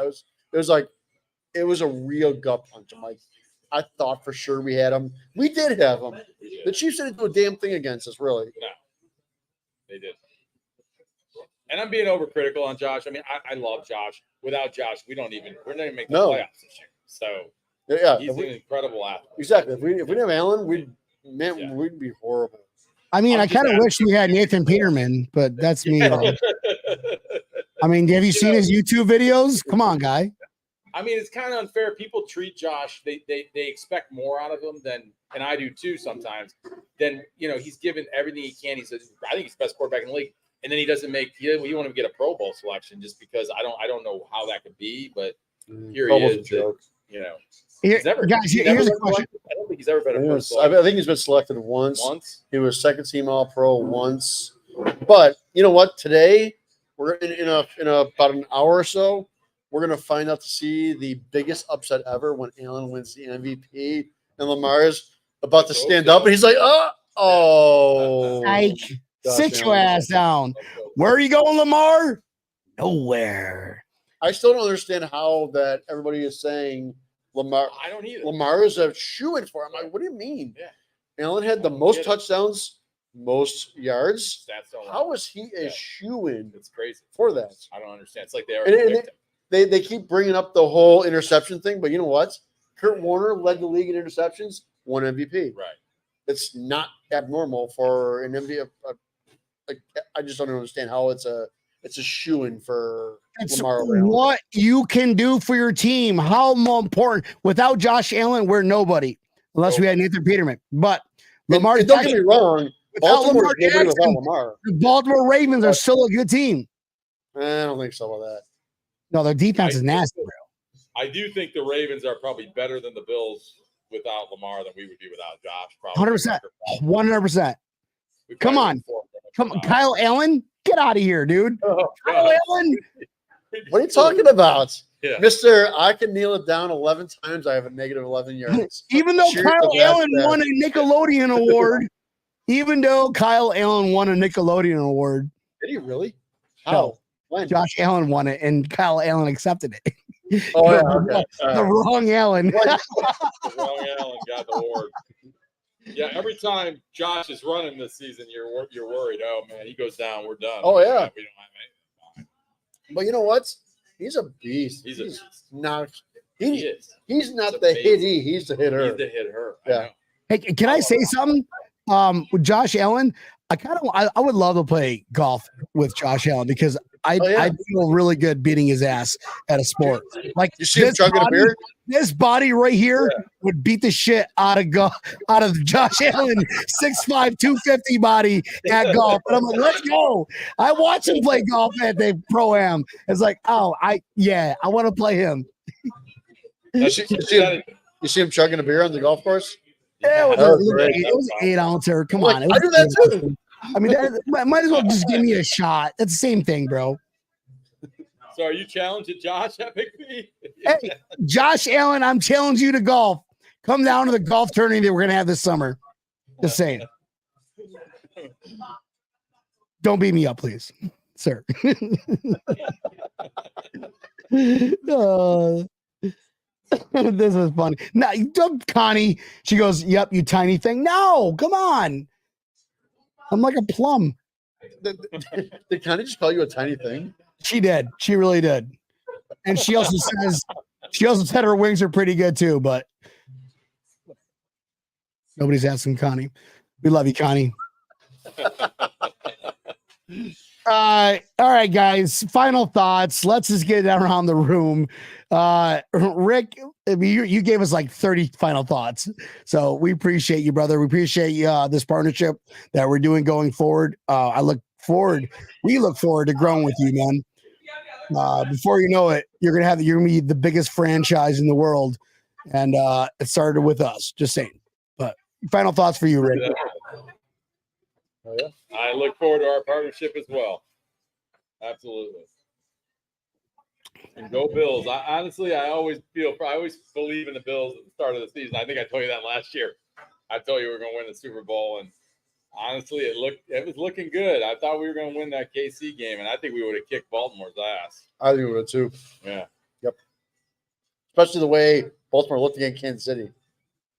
It was a real gut punch. I'm like, I thought for sure we had them. We did have them. The Chiefs didn't do a damn thing against us, really. No, they did. And I'm being overcritical on Josh. I mean, I love Josh. Without Josh, we're not even make the playoffs this year. So yeah, he's an incredible athlete. Exactly. If we didn't have Allen, we'd be horrible. I mean, I kind of wish we had Nathan Peterman, but that's me. I mean, have you seen his YouTube videos? Come on, guy. I mean, it's kind of unfair. People treat Josh, they expect more out of him than and I do too sometimes, then he's given everything he can. He says, I think he's the best quarterback in the league. And then he doesn't he won't even get a Pro Bowl selection just because I don't know how that could be, but here he is. He's never, here's a question. I don't think he's ever been a first I think he's been selected once. He was second team All Pro once. But you know what? Today we're in about an hour or so. We're gonna find out to see the biggest upset ever when Allen wins the MVP and Lamar's about to stand up and he's like, oh. Sit your ass down. Where are you going, Lamar? Nowhere. I still don't understand how that everybody is saying Lamar. I don't either. Lamar is a shoo-in for him. I'm like, what do you mean? Yeah. Allen had the most touchdowns, most yards. How is he a shoo-in? It's crazy for that. I don't understand. It's like they already they keep bringing up the whole interception thing, but you know what? Kurt Warner led the league in interceptions, won MVP. Right. It's not abnormal for an MVP. I just don't understand how it's a shoo-in for Lamar. What you can do for your team. How more important. Without Josh Allen, we're nobody. Unless we had Nathan Peterman. But Lamar, don't get me wrong. Baltimore without Lamar. The Baltimore Ravens are still a good team. I don't think so with that. No, their defense is nasty, bro. I do think the Ravens are probably better than the Bills without Lamar than we would be without Josh. Probably 100%. Come on. Kyle Allen, get out of here, dude. Kyle Allen. What are you talking about? Yeah. Mr. I can kneel it down 11 times. I have a negative 11 yards. Even though Kyle Allen won a Nickelodeon award. Did he really? How? No. When? Josh Allen won it, and Kyle Allen accepted it. Oh, yeah. Okay. The wrong Allen. The wrong Allen got the award. Yeah, every time Josh is running this season, you're worried. Oh man, he goes down, we're done. Oh yeah. We don't have anything. But you know what? He's a beast. He's not. He is. He's not the hitter. He's the hitter. He's the hitter. Yeah. Hey, can I say something? With Josh Allen, I would love to play golf with Josh Allen because I feel really good beating his ass at a sport. Like you see him chugging a beer. This body right here would beat the shit out of Josh Allen 6'5", 250 body at golf. And I'm like, let's go. I watch him play golf at the Pro-Am. It's like, I want to play him. You see him chugging a beer on the golf course? Yeah, it was an 8-ouncer. Come on. I do that too. I mean, might as well just give me a shot. That's the same thing, bro. So are you challenging Josh at McPhee? Hey, Josh Allen, I'm challenging you to golf. Come down to the golf tournament that we're going to have this summer. Just saying. Don't beat me up, please, sir. This is funny. Now, Connie, she goes, yep, you tiny thing. No, come on. I'm like a plum. Did Connie just call you a tiny thing? She did. She really did. And she also said her wings are pretty good too, but nobody's asking Connie. We love you, Connie. All right, guys. Final thoughts. Let's just get it around the room. Rick, you gave us like 30 final thoughts. So we appreciate you, brother. We appreciate this partnership that we're doing going forward. We look forward to growing with you, man. Before you know it, you're gonna be the biggest franchise in the world. And it started with us, just saying. But final thoughts for you, Rick. Oh, yeah. I look forward to our partnership as well. Absolutely. And go Bills. I always believe in the Bills at the start of the season. I think I told you that last year. I told you we were going to win the Super Bowl, and honestly, it was looking good. I thought we were going to win that KC game, and I think we would have kicked Baltimore's ass. I think we would too. Yeah. Yep. Especially the way Baltimore looked against Kansas City.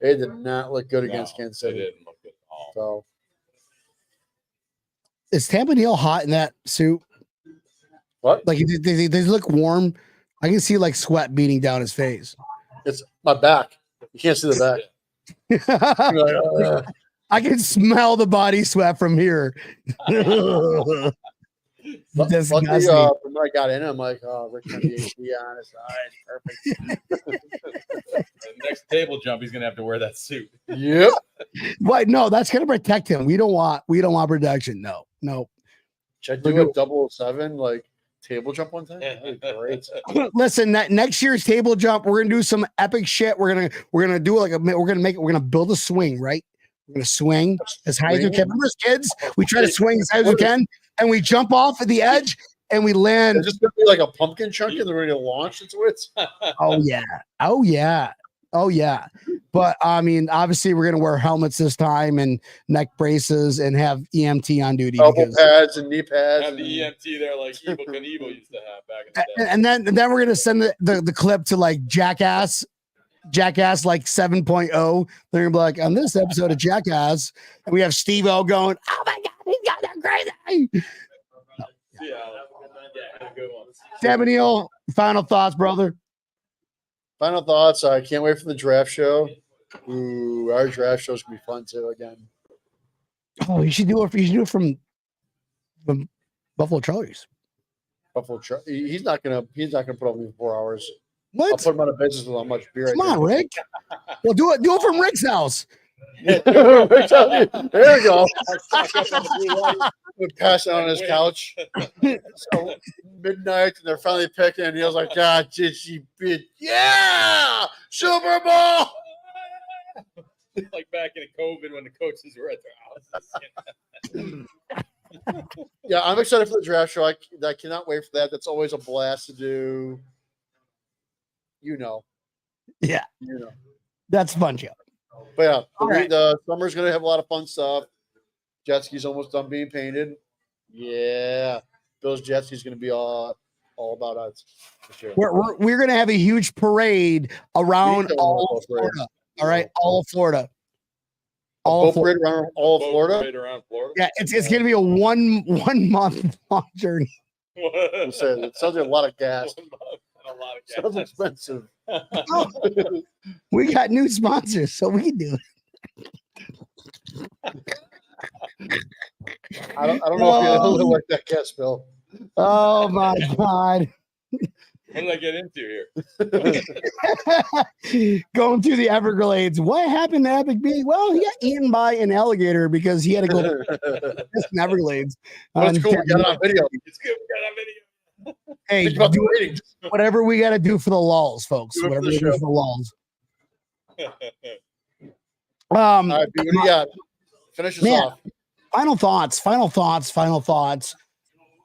They did not look good against Kansas City. They didn't look good at all. So. Is Tampa Neil hot in that suit? What? Like they look warm. I can see like sweat beating down his face. It's my back. You can't see the back. I can smell the body sweat from here. Disgusting. Luckily, from when I got in, I'm like, oh, Rick turned the AC on. It's perfect. The next table jump, he's gonna have to wear that suit. Yep. What? No, that's gonna protect him. We don't want protection. No. Should I do a 007 like table jump one time? That'd be great. Listen, that next year's table jump, we're gonna do some epic shit. We're gonna do we're gonna build a swing, right? We're gonna swing as high as we can. Remember as kids, we try to swing as high as we can, and we jump off at the edge and we land. Is this gonna be like a pumpkin chunk and they're ready to launch into it? Oh yeah. But I mean, obviously, we're gonna wear helmets this time and neck braces and have EMT on duty. Elbow pads and knee pads. Have the EMT there like Evel Knievel used to have back in the day. And then we're gonna send the clip to like Jackass like 7.0. They're gonna be like, on this episode of Jackass, and we have Steve-O going, oh my god, he's got that crazy. Yeah, good one. Tampa Neil, final thoughts, brother. Final thoughts. I can't wait for the draft show. Ooh, our draft show's gonna be fun too again. Oh, you should do it from Buffalo Charlies. He's not gonna put up with me for 4 hours. What? I'll put him out of business with how much beer. Come on, Rick. Well, do it from Rick's house. There we go. Pass it on his couch. So midnight, and they're finally picking, and he was like, "God, did she beat? Yeah, Super Bowl!" Like back in COVID when the coaches were at their houses. Yeah, I'm excited for the draft show. I cannot wait for that. That's always a blast to do. Yeah. That's fun, Joe. But yeah, right. the summer's gonna have a lot of fun stuff. Jet ski's almost done being painted. Yeah, Bill's jet ski's gonna be all about us. Sure. We're gonna have a huge parade around all of Florida. All right, all of Florida. All of Florida. Around all of Florida. Around Florida. Yeah, it's gonna be a one month long journey. It sounds like a lot of gas. Sounds expensive. We got new sponsors, so we can do it. I don't know if you like that gas, Bill. Oh my god. What did I get into here? Going through the Everglades. What happened to Epic B? Well, he got eaten by an alligator because he had to go to the Everglades. That's cool. We got it on video. It's good. We got it on video. Hey, whatever we got to do for the lulls, folks. Whatever we do for the lulls. All right, B, what do you got? Finish us off. Final thoughts.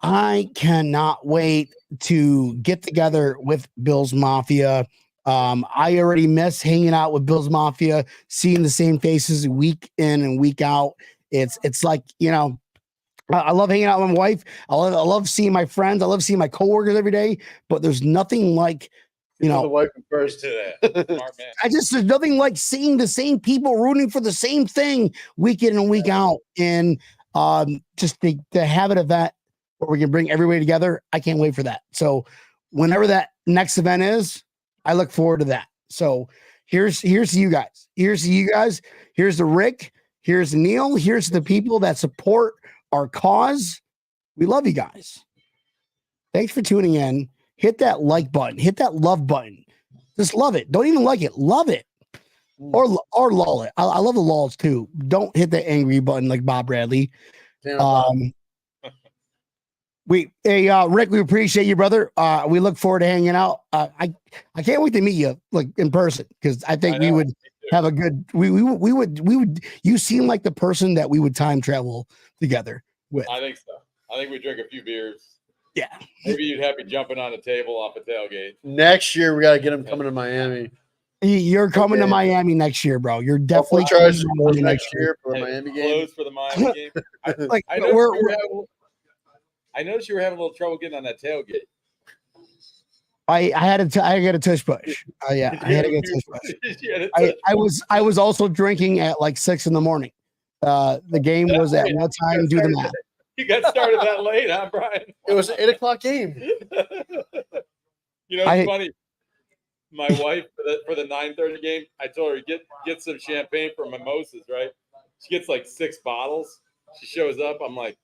I cannot wait to get together with Bills Mafia. I already miss hanging out with Bills Mafia, seeing the same faces week in and week out. It's like, I love hanging out with my wife. I love seeing my friends. I love seeing my coworkers every day. But there's nothing like, the wife first to that. Smart man. there's nothing like seeing the same people rooting for the same thing week in and week out. And just to have an event where we can bring everybody together, I can't wait for that. So whenever that next event is, I look forward to that. So here's you guys. Here's the Rick. Here's the Neil. Here's the people that support our cause. We love you guys. Thanks for tuning in. Hit that like button. Hit that love button. Just love it. Don't even like it. Love it. Or lull it. I love the lulls too. Don't hit the angry button like Bob Bradley. Rick, we appreciate you, brother. We look forward to hanging out. I can't wait to meet you like in person because I think we would have a good. We would. You seem like the person that we would time travel together with. I think so. I think we drink a few beers. Yeah. Maybe you'd have me jumping on a table off a tailgate. Next year, we got to get him coming to Miami. You're coming to Miami next year, bro. You're definitely coming to Miami next year for the Miami game. Close for the Miami game. I noticed you were having a little trouble getting on that tailgate. I got a tush push. Yeah, I had to get a tush push. I was also drinking at like 6 a.m. The game was at what time? Do the math. You got started that late, huh, Brian? It was an 8 o'clock game. It's funny. My wife for the 9:30 game, I told her get some champagne for mimosas, right? She gets like 6 bottles. She shows up. I'm like,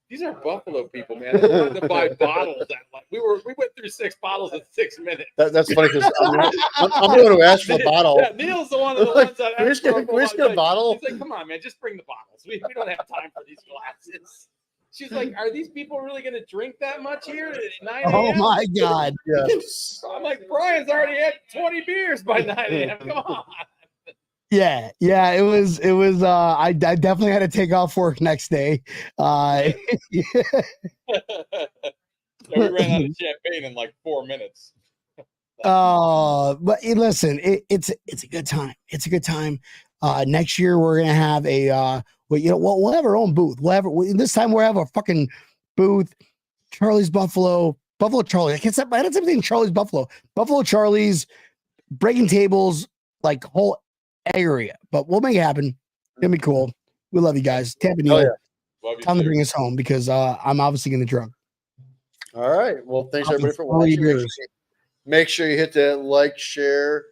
these are Buffalo people, man. They wanted to buy bottles. We went through 6 bottles in 6 minutes. That's funny because I'm the one who asked for the bottle. Yeah, Neil's the one of the ones that Can we just get a bottle? He's like, come on, man, just bring the bottles. We don't have time for these glasses. She's like, are these people really going to drink that much here at 9 a.m.? Oh my God. Yes. I'm like, Brian's already had 20 beers by 9 a.m. Come on. Yeah, it was I definitely had to take off work next day. Yeah, we ran out of champagne in like 4 minutes. But listen, it's a good time. It's a good time. Next year we're gonna have a we'll have our own booth. This time we'll have a fucking booth. Charlie's Buffalo Charlie. I can't say that's everything. Charlie's Buffalo Charlie's, breaking tables, like whole area. But we'll make it happen. It's gonna be cool. We love you guys. Tampa Neil. Time to bring us home because I'm obviously gonna drunk. All right. Well, thanks everybody for watching. Make sure you hit that like, share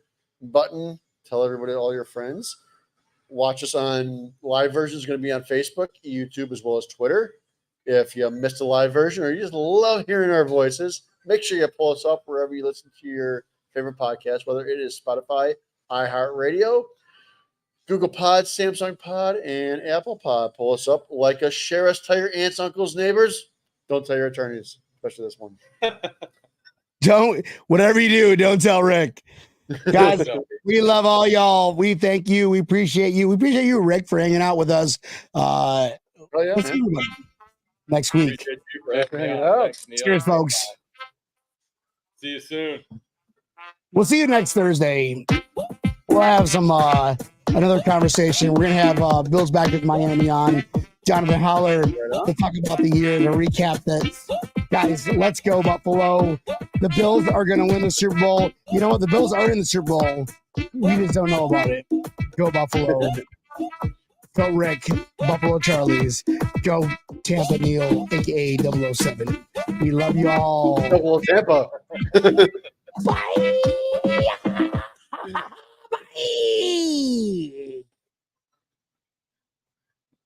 button. Tell everybody, all your friends. Watch us on live version. Is going to be on Facebook, YouTube, as well as Twitter. If you missed a live version or you just love hearing our voices, make sure you pull us up wherever you listen to your favorite podcast, whether it is Spotify, iHeartRadio, Google Pod, Samsung Pod, and Apple Pod. Pull us up, like us, share us, tell your aunts, uncles, neighbors. Don't tell your attorneys, especially this one. Whatever you do, don't tell Rick. Guys, we love all y'all. We thank you. We appreciate you. We appreciate you, Rick, for hanging out with us. We'll see you next week. Cheers, folks. See you soon. We'll see you next Thursday. We'll have some another conversation. We're gonna have Bills back with Miami on. Jonathan Holler to talk about the year, to recap that. Guys, let's go Buffalo. The Bills are going to win the Super Bowl. You know what? The Bills are in the Super Bowl. We just don't know about it. Go Buffalo. Go Rick. Buffalo Charlies. Go Tampa Neil, a.k.a. 007. We love you all. Tampa. Bye.